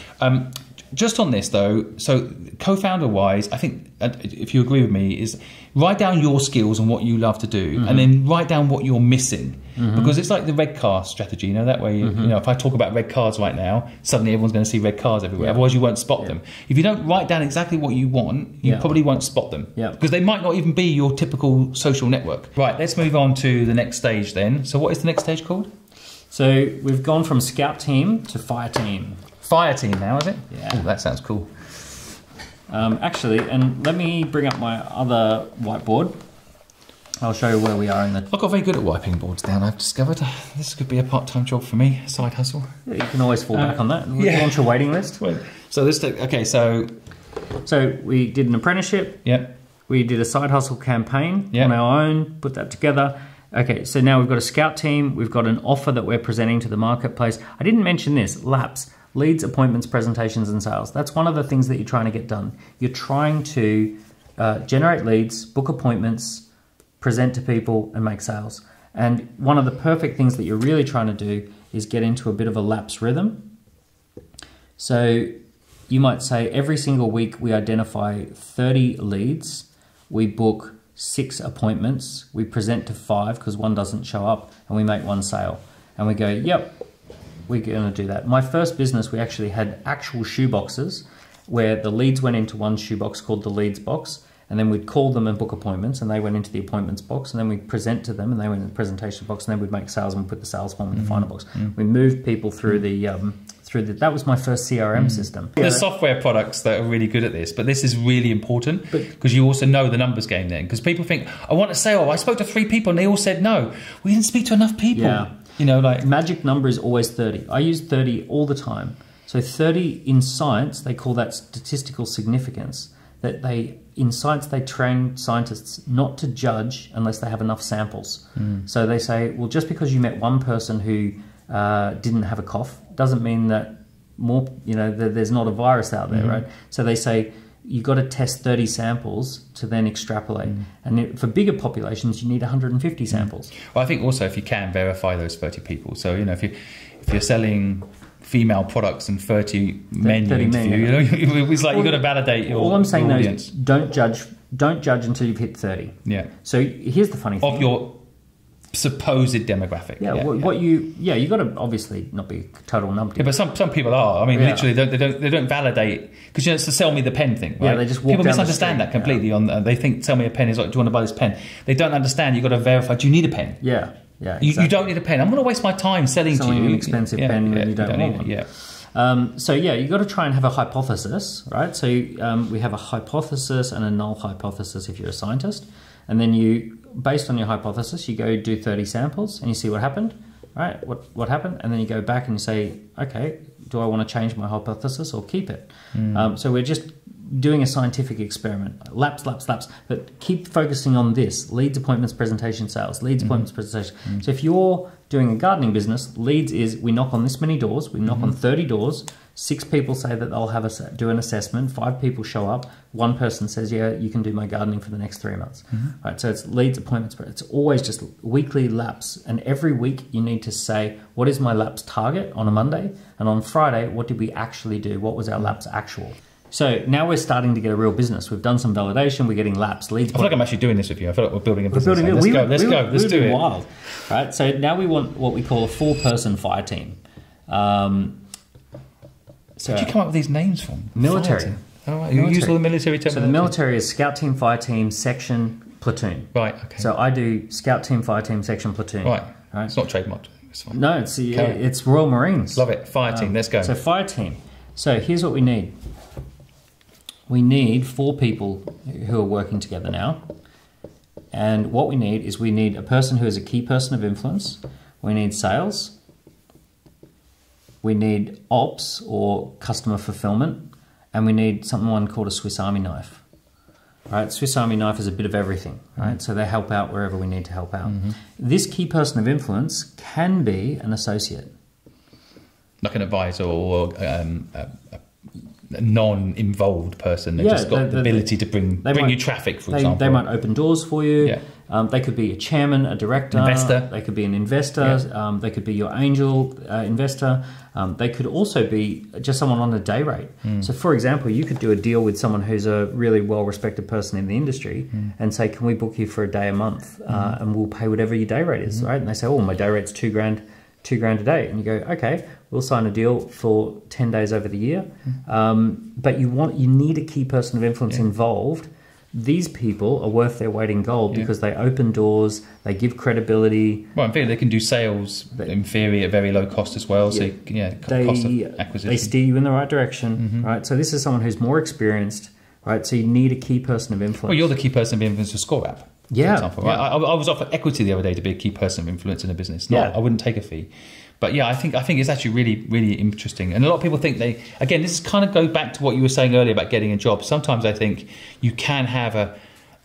just on this though, so co-founder wise, I think if you agree with me, is write down your skills and what you love to do, and then write down what you're missing, because it's like the red car strategy. You know, that way, you know, if I talk about red cars right now, suddenly everyone's going to see red cars everywhere. Otherwise, you won't spot them. If you don't write down exactly what you want, you probably won't spot them, because they might not even be your typical social network. Right. Let's move on to the next stage then. So, what is the next stage called? So we've gone from Scout Team to Fireteam. Fireteam now, is it? Yeah. Oh, that sounds cool. Actually, and let me bring up my other whiteboard. I'll show you where we are in the... I got very good at wiping boards down, I've discovered. This could be a part-time job for me, a side hustle. Yeah, you can always fall back on that and launch a waiting list. So this, okay, so we did an apprenticeship. Yep. We did a side hustle campaign on our own, put that together. Okay, so now we've got a Scout Team. We've got an offer that we're presenting to the marketplace. I didn't mention this, LAPS. Leads, appointments, presentations, and sales. That's one of the things that you're trying to get done. You're trying to generate leads, book appointments, present to people, and make sales. And one of the perfect things that you're really trying to do is get into a bit of a lapse rhythm. So you might say every single week we identify 30 leads, we book 6 appointments, we present to 5 because one doesn't show up, and we make 1 sale. And we go, yep, we're going to do that. My first business, we actually had actual shoeboxes where the leads went into one shoebox called the leads box, and then we'd call them and book appointments, and they went into the appointments box, and then we'd present to them, and they went in the presentation box, and then we'd make sales and put the sales form in the final box. We moved people through that was my first CRM system. There's software products that are really good at this, but this is really important because you also know the numbers game then. Because people think, I want a sale. I spoke to 3 people and they all said no. We didn't speak to enough people. Yeah. You know, like magic number is always 30. I use 30 all the time. So 30 in science, they call that statistical significance. That in science, they train scientists not to judge unless they have enough samples. So they say, well, just because you met one person who didn't have a cough doesn't mean that there's not a virus out there, right? So they say you've got to test 30 samples to then extrapolate. And for bigger populations, you need 150 samples. Well, I think also if you can verify those 30 people. So, you know, if you're selling female products and 30 men you interview, you know, it's like you've got to validate your audience. All I'm saying though is don't judge until you've hit 30. Yeah. So here's the funny thing. Of your supposed demographic. You got to obviously not be total numpty. Yeah, but some people are. I mean, literally, they don't validate because it's the sell me the pen thing. Right? Yeah, they just walk people down misunderstand that completely. They think sell me a pen is like, do you want to buy this pen? They don't understand. You've got to verify. Do you need a pen? Yeah, exactly. You don't need a pen. I'm going to waste my time selling to you an expensive pen when you don't want one. Yeah. So you've got to try and have a hypothesis, right? So we have a hypothesis and a null hypothesis if you're a scientist. And then based on your hypothesis, you go do 30 samples and you see what happened, right? What happened? And then you go back and you say, okay, do I want to change my hypothesis or keep it? So we're just doing a scientific experiment. Laps. But keep focusing on this. Leads, appointments, presentation, sales. Leads, appointments, presentation. So if you're doing a gardening business, leads is we knock on this many doors. We knock on 30 doors. 6 people say that they'll do an assessment. 5 people show up. 1 person says, yeah, you can do my gardening for the next 3 months. Right, so it's leads, appointments, but it's always just weekly laps. And every week you need to say, what is my laps target on a Monday? And on Friday, what did we actually do? What was our laps actual? So now we're starting to get a real business. We've done some validation. We're getting laps, leads. I feel like I'm actually doing this with you. I feel like we're building a business. Let's go. Let's do it. Wild, right? So now we want what we call a 4-person fire team. So where'd you come up with these names from? Military. Oh, right. You use all the military terminology. So the military is Scout Team, Fire Team, Section, Platoon. Right. Okay. So I do Scout Team, Fire Team, Section, Platoon. Right. It's not trademarked. It's fine. No, it's Royal Marines. Love it. Fire Team. Let's go. So Fire Team. So here's what we need. We need 4 people who are working together now. And what we need is we need a person who is a key person of influence. We need sales. We need ops or customer fulfillment. And we need someone called a Swiss Army knife. Right? Swiss Army knife is a bit of everything. Right? So they help out wherever we need to help out. This key person of influence can be an associate. Like an advisor or a non-involved person that just got the ability to bring you traffic, for example. They might open doors for you. Yeah. They could be a chairman, a director. Investor. They could be an investor. Yeah. They could be your angel investor. They could also be just someone on a day rate. So for example, you could do a deal with someone who's a really well-respected person in the industry and say, can we book you for a day a month and we'll pay whatever your day rate is, right? And they say, oh, my day rate's $2,000 a day. And you go, okay, we'll sign a deal for 10 days over the year. But you need a key person of influence involved. These people are worth their weight in gold because they open doors, they give credibility. Well, in theory, they can do sales in theory at very low cost as well. So, cost of acquisition. They steer you in the right direction, right? So this is someone who's more experienced, right? So you need a key person of influence. Well, you're the key person of influence for Score App, for example. Yeah. Right? I was offered equity the other day to be a key person of influence in a business. I wouldn't take a fee. But yeah, I think it's actually really, really interesting. And a lot of people think again, this is kind of goes back to what you were saying earlier about getting a job. Sometimes I think you can have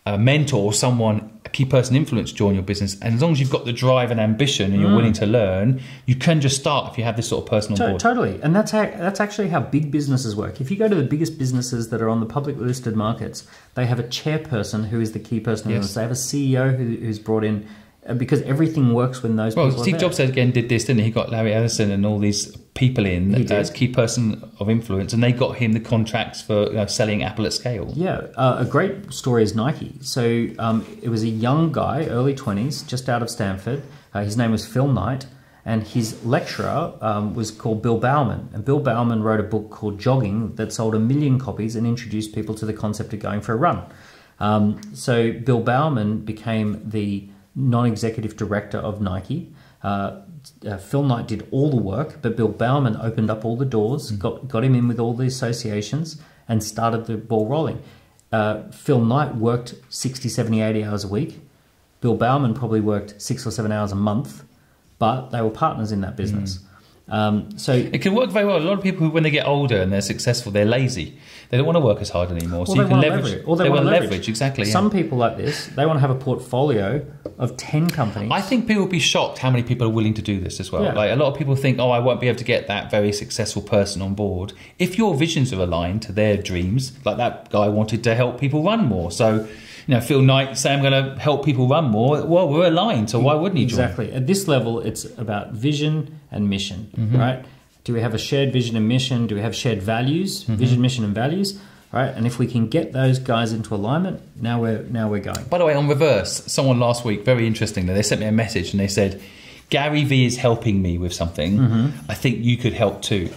a mentor or someone, a key person influence join your business. And as long as you've got the drive and ambition and you're willing to learn, you can just start if you have this sort of person on board. Totally. And that's actually how big businesses work. If you go to the biggest businesses that are on the public listed markets, they have a chairperson who is the key person. They have a CEO who's brought in, because everything works when those people are Steve Jobs again did this, didn't he? He got Larry Ellison and all these people in as key person of influence, and they got him the contracts for selling Apple at scale. Yeah, a great story is Nike. So it was a young guy, early 20s, just out of Stanford. His name was Phil Knight, and his lecturer was called Bill Bowerman. And Bill Bowerman wrote a book called Jogging that sold 1 million copies and introduced people to the concept of going for a run. So Bill Bowerman became the non-executive director of Nike. Phil Knight did all the work, but Bill Bowerman opened up all the doors, got him in with all the associations and started the ball rolling. Phil Knight worked 60, 70, 80 hours a week. Bill Bowerman probably worked 6 or 7 hours a month, but they were partners in that business. So it can work very well. A lot of people, when they get older and they're successful, they're lazy. They don't want to work as hard anymore. So you can leverage. They want to leverage, exactly. Some people like this, they want to have a portfolio of 10 companies. I think people will be shocked how many people are willing to do this as well. Like a lot of people think, oh, I won't be able to get that very successful person on board. If your visions are aligned to their dreams, like that guy wanted to help people run more. So, Phil Knight say I'm going to help people run more. Well, we're aligned, so why wouldn't he join? Exactly. At this level, it's about vision and mission, right? Do we have a shared vision and mission? Do we have shared values, vision, mission, and values? Right, and if we can get those guys into alignment, now we're going. By the way, on reverse, someone last week, very interestingly, they sent me a message and they said, Gary Vee is helping me with something. I think you could help too.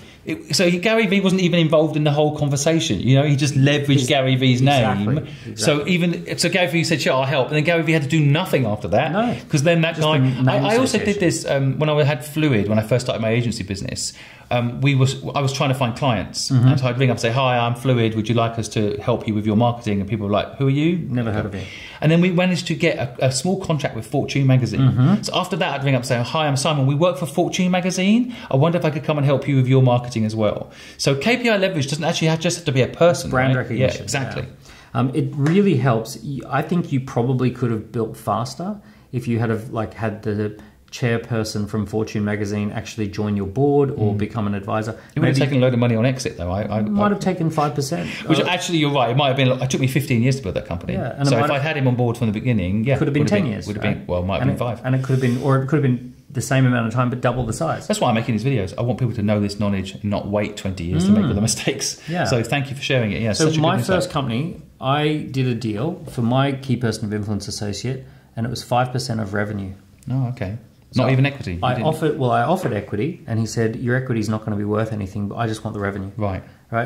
So Gary Vee wasn't even involved in the whole conversation. He just leveraged Gary Vee's name. Exactly. So Gary Vee said, "Sure, I'll help," and then Gary Vee had to do nothing after that because then that guy. I also did this when I had Fluid when I first started my agency business. I was trying to find clients, and so I'd ring up and say, "Hi, I'm Fluid. Would you like us to help you with your marketing?" And people were like, "Who are you?" Never heard of it. And then we managed to get a small contract with Fortune magazine. So after that, I'd ring up and say, "Hi, I'm Simon. We work for Fortune magazine. I wonder if I could come and help you with your marketing as well." So KPI leverage doesn't actually just have to be a person. Brand recognition. Yeah, exactly. Yeah. It really helps. I think you probably could have built faster if you had had the chairperson from Fortune magazine actually join your board or become an advisor. It would have taken a load of money on exit though. I might have taken 5%. Which actually, you're right. It might have been. It took me 15 years to build that company. Yeah, so if I'd had him on board from the beginning, could have been 10 years. Would have been. Well, might have been 5. And it could have been, or it could have been the same amount of time but double the size. That's why I'm making these videos. I want people to know this knowledge and not wait 20 years to make all the mistakes. Yeah. So thank you for sharing it. Yeah. So my first company, I did a deal for my key person of influence associate, and it was 5% of revenue. Oh, okay. Not even equity. I offered equity, and he said, "Your equity is not going to be worth anything, but I just want the revenue." Right.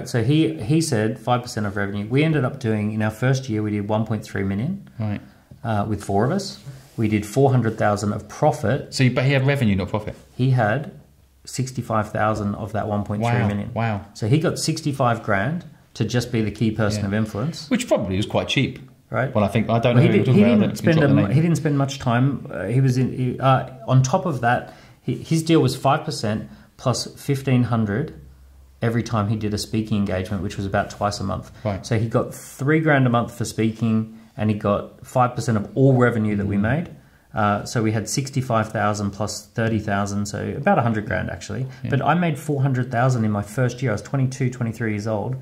So he said 5% of revenue. We ended up doing, in our first year, we did 1.3 million. Right. With 4 of us, we did 400,000 of profit. But he had revenue, not profit. He had 65,000 of that 1.3 million. Wow. So he got 65 grand to just be the key person of influence, which probably was quite cheap. Right. Well, I don't know who you're talking about. He didn't spend much time. He was on top of that. His deal was 5% plus 1,500 every time he did a speaking engagement, which was about twice a month. Right. So he got $3 grand a month for speaking, and he got 5% of all revenue that we made. So we had 65,000 plus 30,000, so about 100 grand actually. Yeah. But I made 400,000 in my first year. I was 22, 23 years old.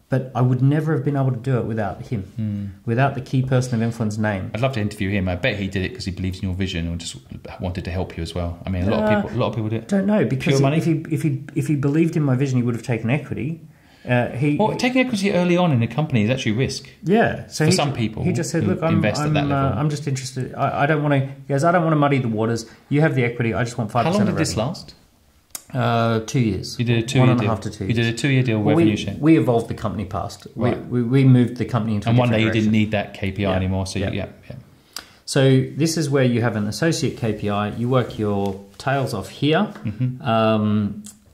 But I would never have been able to do it without him, without the key person of influence name. I'd love to interview him. I bet he did it because he believes in your vision or just wanted to help you as well. I mean, a lot of people do it. Don't know, because Pure money? if he believed in my vision, he would have taken equity. Taking equity early on in a company is actually risk. Yeah, so for some people, he just said, "Look, I'm just interested. I don't want to. He goes, I don't want to muddy the waters. You have the equity. I just want 5%." How long did this last? 2 years. You did a 2-year deal. 1.5 to 2 years. You did a 2-year deal, revenue share. We evolved the company past. Right. We moved the company into. And a one day you direction. didn't need that KPI anymore. So yeah. So this is where you have an associate KPI. You work your tails off here,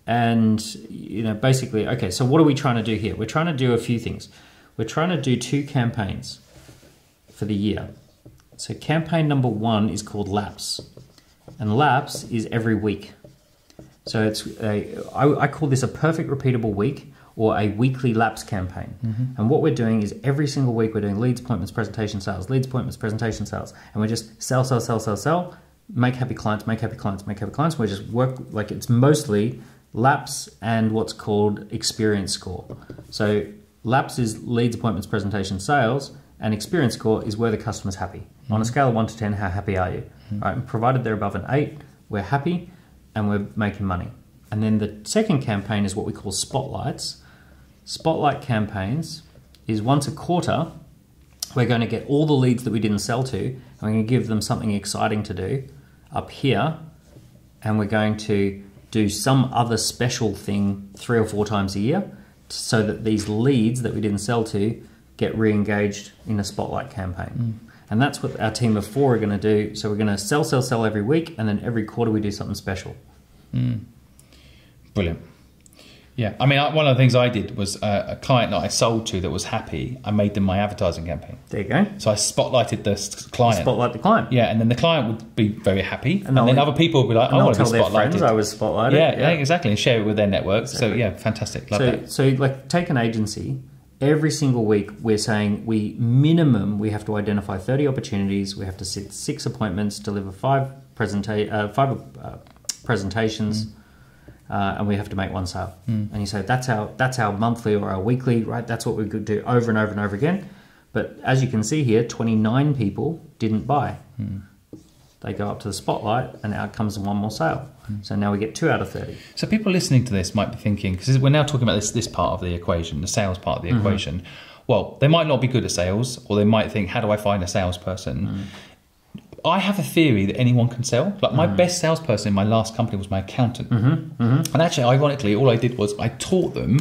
and basically, okay. So what are we trying to do here? We're trying to do a few things. We're trying to do 2 campaigns for the year. So campaign number 1 is called Laps, and Laps is every week. So I call this a perfect repeatable week, or a weekly Laps campaign. And what we're doing is every single week we're doing leads, appointments, presentation, sales, leads, appointments, presentation, sales. And we just sell, make happy clients, make happy clients, make happy clients. We just work like it's mostly Laps and what's called experience score. So Laps is leads, appointments, presentation, sales, and experience score is where the customer's happy. On a scale of 1 to 10, how happy are you? Right, and provided they're above an 8, we're happy and we're making money. And then the second campaign is what we call spotlights. Spotlight campaigns is once a quarter, we're going to get all the leads that we didn't sell to, and we're going to give them something exciting to do up here, and we're going to do some other special thing 3 or 4 times a year so that these leads that we didn't sell to get re-engaged in a spotlight campaign. And that's what our team of 4 are going to do. So we're going to sell every week, and then every quarter we do something special. Brilliant. Yeah, I mean, one of the things I did was a client that I sold to that was happy, I made them my advertising campaign. There you go. So I spotlighted the client. Spotlight the client. Yeah, and then the client would be very happy. And then other people would be like, I want to be spotlighted. Their friends I was spotlighted. Yeah, exactly. And share it with their network. Exactly. So yeah, fantastic. Love that. So like take an agency. Every single week we're saying we have to identify 30 opportunities. We have to set 6 appointments, deliver 5 presentations. And we have to make 1 sale. And you say that's our monthly or our weekly, right? That's what we could do over and over and over again. But as you can see here, 29 people didn't buy. They go up to the spotlight, and out comes 1 more sale. So now we get 2 out of 30. So people listening to this might be thinking, because we're now talking about this part of the equation, the sales part of the equation. Well, they might not be good at sales, or they might think, how do I find a salesperson? I have a theory that anyone can sell. Like my best salesperson in my last company was my accountant. And actually, ironically, all I did was I taught them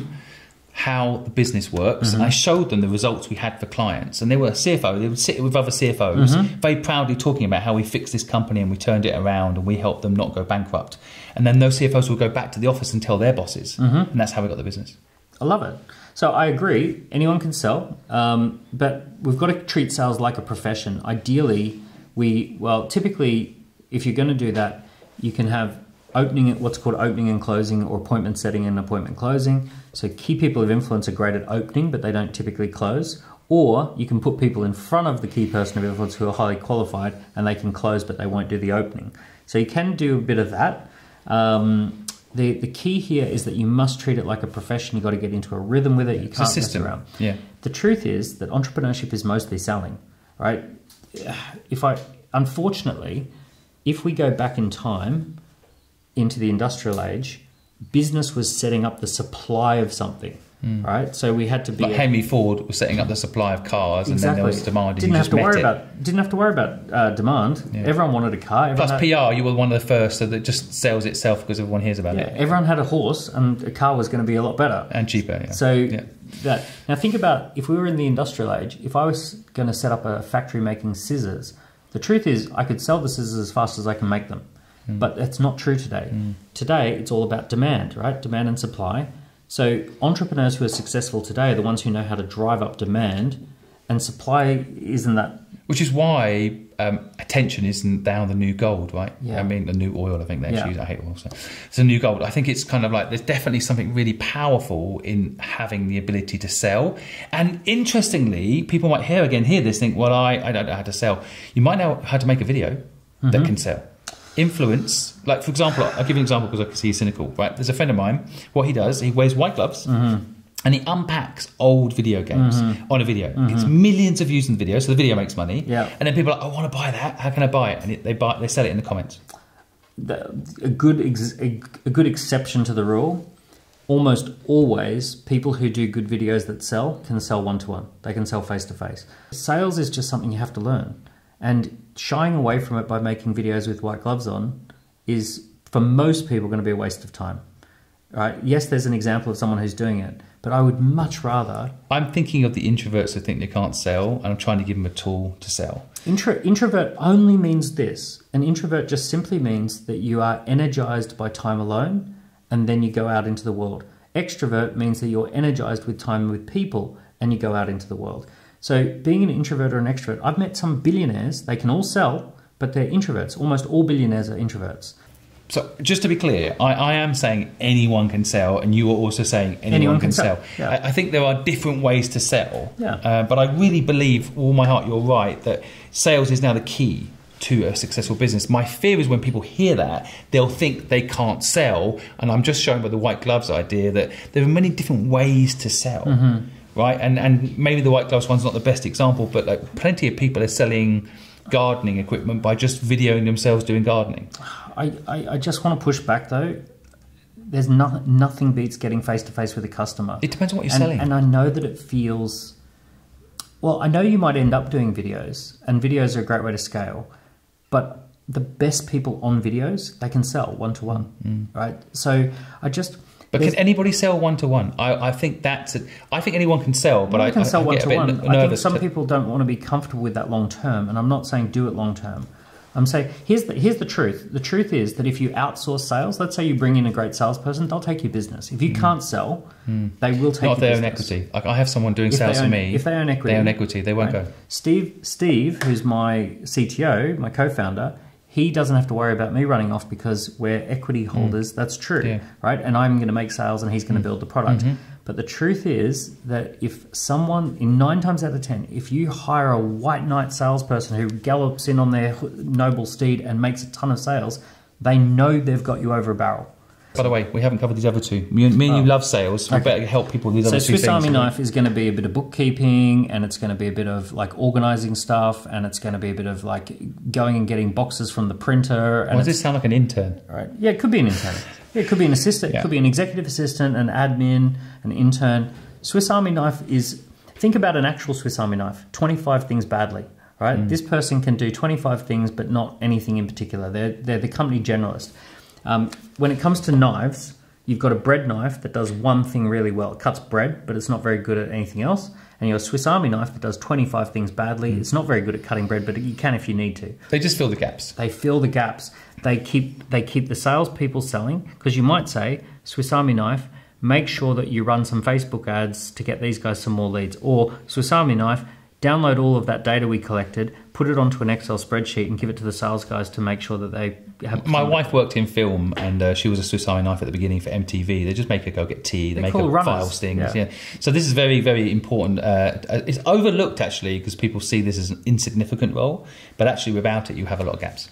how the business works, and I showed them the results we had for clients. And they were a CFO. They would sit with other CFOs, very proudly talking about how we fixed this company and we turned it around and we helped them not go bankrupt. And then those CFOs would go back to the office and tell their bosses. And that's how we got the business. I love it. So I agree. Anyone can sell, but we've got to treat sales like a profession. Ideally, typically, if you're going to do that, you can have what's called opening and closing, or appointment setting and appointment closing. So key people of influence are great at opening, but they don't typically close. Or you can put people in front of the key person of influence who are highly qualified, and they can close, but they won't do the opening. So you can do a bit of that. The key here is that you must treat it like a profession. You've got to get into a rhythm with it. You can't mess around. Yeah. The truth is that entrepreneurship is mostly selling, right? Unfortunately, if we go back in time into the industrial age, business was setting up the supply of something, right? So we had to be... Like Henry Ford was setting up the supply of cars, and then there was demand. Didn't have to worry about demand. Yeah. Everyone wanted a car. Plus PR, you were one of the first, so that just sells itself because everyone hears about it. Everyone had a horse, and a car was going to be a lot better. And cheaper, yeah. So now think about, if we were in the industrial age, if I was going to set up a factory making scissors, the truth is I could sell the scissors as fast as I can make them. But that's not true today. Today, it's all about demand, right? Demand and supply. So entrepreneurs who are successful today are the ones who know how to drive up demand, and supply isn't that. Which is why attention isn't now the new gold, right? Yeah. I mean, the new oil, I think they actually use. I hate oil, so it's a new gold. I think it's kind of like there's definitely something really powerful in having the ability to sell. And interestingly, people might hear this, think, well, I don't know how to sell. You might know how to make a video that can sell. Influence, like for example, I'll give you an example because I can see he's cynical, right? There's a friend of mine, what he does, he wears white gloves, and he unpacks old video games on a video. It's millions of views in the video, so the video makes money. Yeah. And then people are like, I want to buy that. How can I buy it? And they sell it in the comments. A good exception to the rule. Almost always, people who do good videos that sell can sell one-to-one. They can sell face-to-face. Sales is just something you have to learn. And shying away from it by making videos with white gloves on is, for most people, going to be a waste of time. Right? Yes, there's an example of someone who's doing it, but I would much rather... I'm thinking of the introverts who think they can't sell, and I'm trying to give them a tool to sell. Introvert only means this. An introvert just simply means that you are energized by time alone, and then you go out into the world. Extrovert means that you're energized with time with people and you go out into the world. So being an introvert or an extrovert, I've met some billionaires, they can all sell, but they're introverts. Almost all billionaires are introverts. So just to be clear, I am saying anyone can sell, and you are also saying anyone can sell. Yeah. I think there are different ways to sell, yeah. But I really believe, with all my heart, you're right, that sales is now the key to a successful business. My fear is when people hear that, they'll think they can't sell, and I'm just showing by the white gloves idea that there are many different ways to sell, right? And maybe the white gloves one's not the best example, but like plenty of people are selling gardening equipment by just videoing themselves doing gardening. I just want to push back though. There's nothing beats getting face-to-face with a customer. It depends on what you're selling. And I know that it feels... Well, I know you might end up doing videos, and videos are a great way to scale, but the best people on videos, they can sell one-to-one, right? So I just... But can anybody sell one-to-one? I think that's... I think anyone can sell, but I can sell one-to-one. I think some to... people don't want to be comfortable with that long-term, and I'm not saying do it long-term. I'm saying, here's the truth. The truth is that if you outsource sales, let's say you bring in a great salesperson, they'll take your business. If you can't sell, they will take your business. Not if they own equity. Like I have someone doing sales for me. If they own equity. They won't go. Steve, who's my CTO, my co-founder, he doesn't have to worry about me running off because we're equity holders. That's true, right? And I'm going to make sales and he's going to build the product. But the truth is that if someone, in 9 times out of 10, if you hire a white knight salesperson who gallops in on their noble steed and makes a ton of sales, they know they've got you over a barrel. By the way, we haven't covered these other two. Me and you love sales, so we better help people with these other two things. So Swiss Army knife is going to be a bit of bookkeeping, and it's going to be a bit of like organizing stuff, and it's going to be a bit of like going and getting boxes from the printer. Why does this sound like an intern? Right? Yeah, it could be an intern. Yeah, it could be an assistant. It could be an executive assistant, an admin, an intern. Swiss Army knife is, think about an actual Swiss Army knife. 25 things badly, right? This person can do 25 things, but not anything in particular. They're the company generalist. When it comes to knives, you've got a bread knife that does one thing really well. It cuts bread, but it's not very good at anything else. And you have a Swiss Army knife that does 25 things badly. It's not very good at cutting bread, but you can if you need to. They just fill the gaps. They fill the gaps. They keep the salespeople selling, because you might say, Swiss Army knife, make sure that you run some Facebook ads to get these guys some more leads. Or Swiss Army knife, download all of that data we collected, put it onto an Excel spreadsheet and give it to the sales guys to make sure that they have... My wife worked in film, and she was a Swiss Army knife at the beginning for MTV. They just make her go get tea. They make her file things. Yeah. So this is very, very important. It's overlooked, actually, because people see this as an insignificant role. But actually, without it, you have a lot of gaps.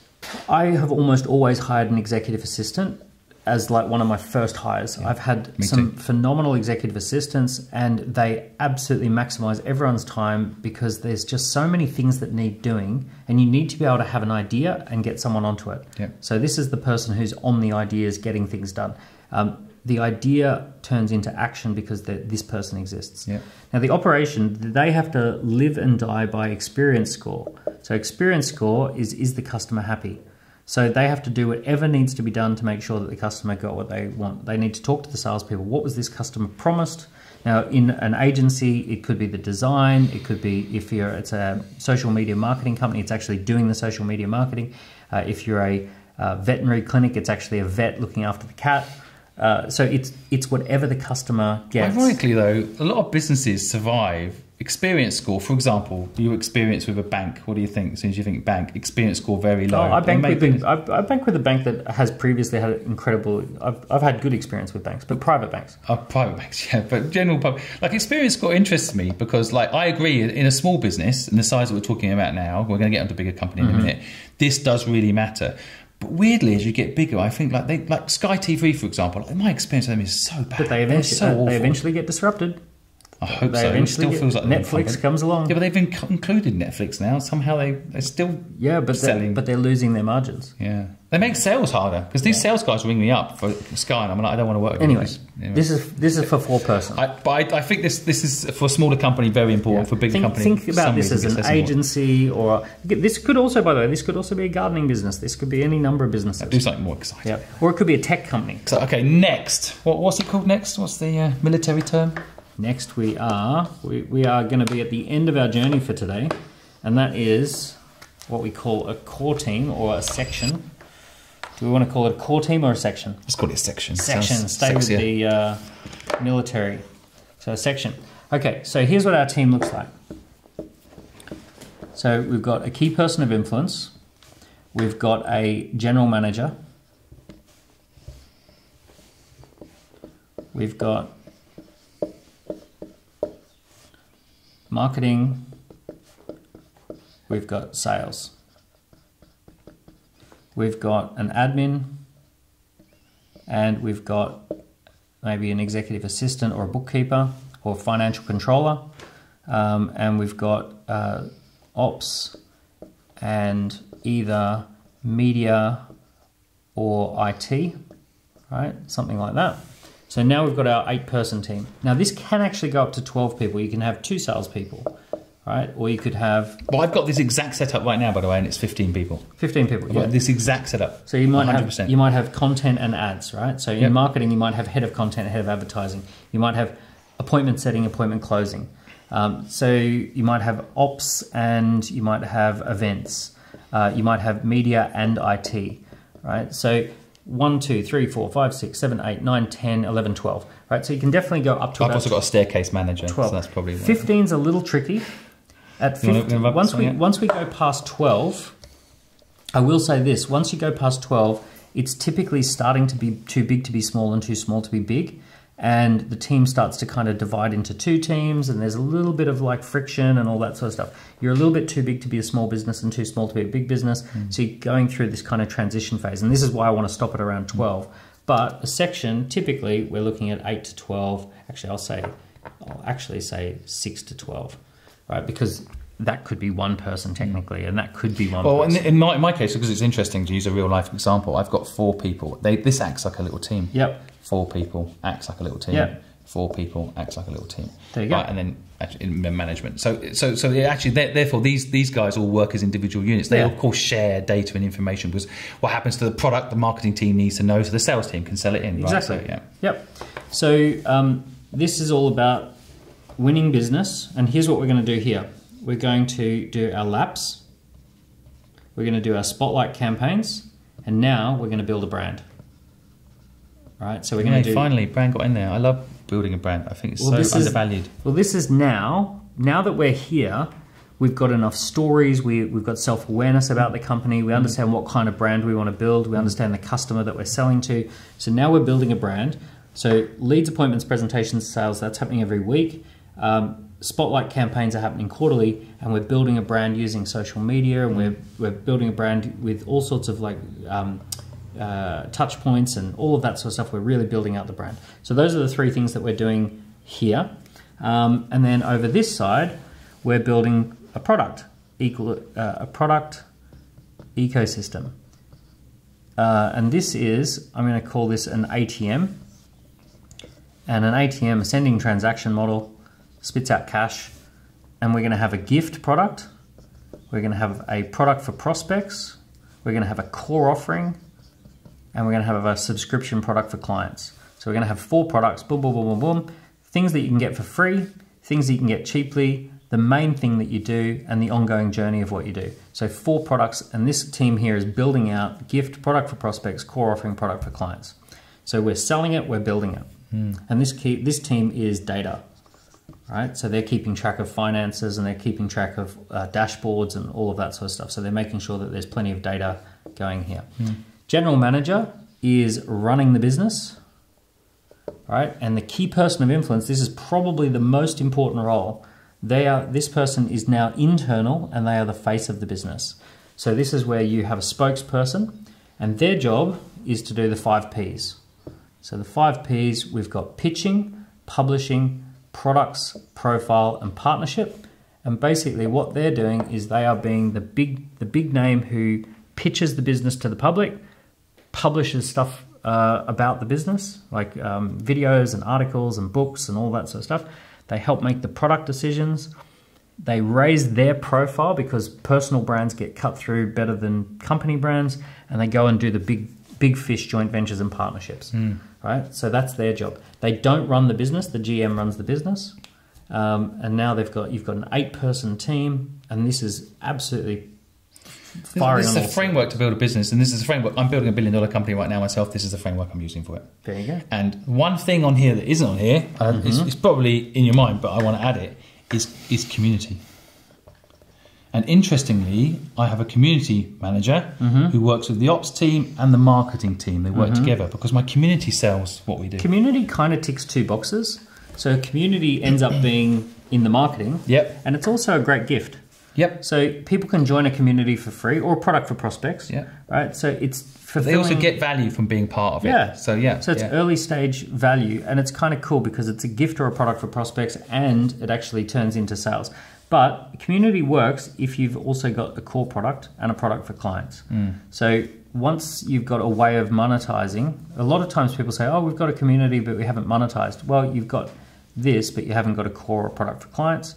I have almost always hired an executive assistant as like one of my first hires. I've had some phenomenal executive assistants, and they absolutely maximize everyone's time because there's just so many things that need doing, and you need to be able to have an idea and get someone onto it. So this is the person who's on the ideas, getting things done. The idea turns into action because this person exists. Now the operation, they have to live and die by experience score. So experience score is the customer happy? So they have to do whatever needs to be done to make sure that the customer got what they want. They need to talk to the salespeople. What was this customer promised? Now, in an agency, it could be the design. It could be, if it's a social media marketing company, it's actually doing the social media marketing. If you're a veterinary clinic, it's actually a vet looking after the cat. So it's whatever the customer gets. Ironically, though, a lot of businesses survive. Experience score, for example, your experience with a bank. What do you think? As soon as you think bank, experience score very low. I bank with a bank that has previously had incredible. I've had good experience with banks, but private banks. Private banks, yeah. But general public, like experience score interests me because, like, I agree. In a small business, and the size that we're talking about now, we're going to get onto a bigger company in a minute. This does really matter. But weirdly, as you get bigger, I think like Sky TV, for example, like my experience with them is so bad. But they eventually get disrupted. I hope so. It still feels like Netflix comes along. Yeah, but they've included Netflix now. Somehow they're still selling. But they're losing their margins. Yeah, they make sales harder because these sales guys ring me up for Sky, and I'm like, I don't want to work with anyway. Anyway. This is for 4 person. But I think this is for a smaller company very important. For a bigger company, think about this as an agency, or this could also, by the way, this could also be a gardening business. This could be any number of businesses. Do something more exciting. Yeah, or it could be a tech company. So okay, next, what's it called next? What's the military term? Next we are going to be at the end of our journey for today, and that is what we call a core team or a section. Do we want to call it a core team or a section? Let's call it a section. Section. Stay with the military. So a section. Okay, so here's what our team looks like. So we've got a key person of influence. We've got a general manager. We've got marketing, we've got sales, we've got an admin, and we've got maybe an executive assistant or a bookkeeper or financial controller, and we've got ops and either media or IT, right? Something like that. So now we've got our 8-person team. Now this can actually go up to 12 people. You can have 2 salespeople, right? Or you could have... Well, I've got this exact setup right now, by the way, and it's 15 people. 15 people, yeah. This exact setup. So you might 100%. You might have content and ads, right? So in marketing, you might have head of content, head of advertising. You might have appointment setting, appointment closing. So you might have ops and you might have events. You might have media and IT, right? So 1, 2, 3, 4, 5, 6, 7, 8, 9, 10, 11, 12. Right, so you can definitely go up to I've also got a staircase manager, 12. So that's probably... 15's a little tricky. At 15, once we go past 12, I will say this, once you go past 12, it's typically starting to be too big to be small and too small to be big. And the team starts to kind of divide into 2 teams, and there's a little bit of like friction and all that sort of stuff. You're a little bit too big to be a small business and too small to be a big business. So you're going through this kind of transition phase. And this is why I want to stop at around 12. But a section, typically we're looking at 8 to 12. Actually, I'll actually say 6 to 12, right? Because that could be 1 person technically, and that could be one person. Well, in my case, because it's interesting to use a real life example, I've got 4 people. This acts like a little team. Yep. 4 people acts like a little team. Yep. 4 people acts like a little team. There you go. Right, and then in management. So actually, therefore, these guys all work as individual units. They of course share data and information, because what happens to the product, the marketing team needs to know, so the sales team can sell it in. Exactly. Right? So, yeah. Yep. So this is all about winning business, and here's what we're going to do here. We're going to do our laps. We're going to do our spotlight campaigns, and now we're going to build a brand. Right, so we're going to do... Finally, brand got in there. I love building a brand. I think it's undervalued. This is now that we're here, we've got enough stories, we've got self-awareness about the company, we understand what kind of brand we want to build, we understand the customer that we're selling to. So now we're building a brand. So leads, appointments, presentations, sales, that's happening every week. Spotlight campaigns are happening quarterly, and we're building a brand using social media, and we're building a brand with all sorts of like... touch points and all of that sort of stuff. We're really building out the brand. So those are the 3 things that we're doing here. And then over this side, we're building a product ecosystem. And this is, I'm going to call this an ATM. And an ATM, ascending transaction model, spits out cash. And we're going to have a gift product. We're going to have a product for prospects. We're going to have a core offering. And we're going to have a subscription product for clients. So we're going to have 4 products, boom, boom, boom, boom, boom. Things that you can get for free, things that you can get cheaply, the main thing that you do, and the ongoing journey of what you do. So 4 products, and this team here is building out gift, product for prospects, core offering, product for clients. So we're selling it, we're building it. And this team is data, right? So they're keeping track of finances, and they're keeping track of dashboards and all of that sort of stuff. So they're making sure that there's plenty of data going here. General manager is running the business, right? And the key person of influence, this is probably the most important role. This person is now internal, and they are the face of the business. So this is where you have a spokesperson, And their job is to do the 5 Ps. So the 5 Ps, we've got pitching, publishing, products, profile, and partnership. And basically what they're doing is they are being the big name who pitches the business to the public, publishes stuff about the business, like videos and articles and books and all that sort of stuff. They help make the product decisions. They raise their profile because personal brands get cut through better than company brands, and they go and do the big fish joint ventures and partnerships, right? So that's their job. They don't run the business, the GM runs the business. And now you've got an 8-person team, and this is absolutely firing on all. This is a framework to build a business, and this is a framework. I'm building $1 billion company right now myself. This is the framework I'm using for it. There you go. And one thing on here that isn't on here, it's probably in your mind, but I want to add it, is community. And interestingly, I have a community manager who works with the ops team and the marketing team. They work together because my community sells what we do. Community kind of ticks 2 boxes. So community ends up being in the marketing. Yep. And it's also a great gift. Yep. So people can join a community for free or a product for prospects. Yeah. Right. So it's fulfilling. They also get value from being part of it. Yeah. So yeah. So it's early stage value, and it's kind of cool because it's a gift or a product for prospects, and it actually turns into sales. But community works if you've also got a core product and a product for clients. So once you've got a way of monetizing, a lot of times people say, oh, we've got a community, but we haven't monetized. Well, you've got this, but you haven't got a core or product for clients.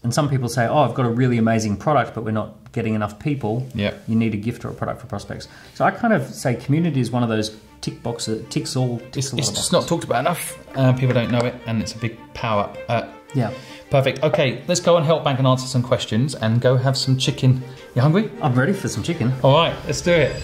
And some people say, oh, I've got a really amazing product, but we're not getting enough people. Yeah. You need a gift or a product for prospects. So I kind of say community is one of those tick boxes, ticks a lot of boxes. It's just not talked about enough. People don't know it, and it's a big power up. Yeah. Perfect. Okay, let's go and help Bank and answer some questions and go have some chicken. You hungry? I'm ready for some chicken. All right, let's do it.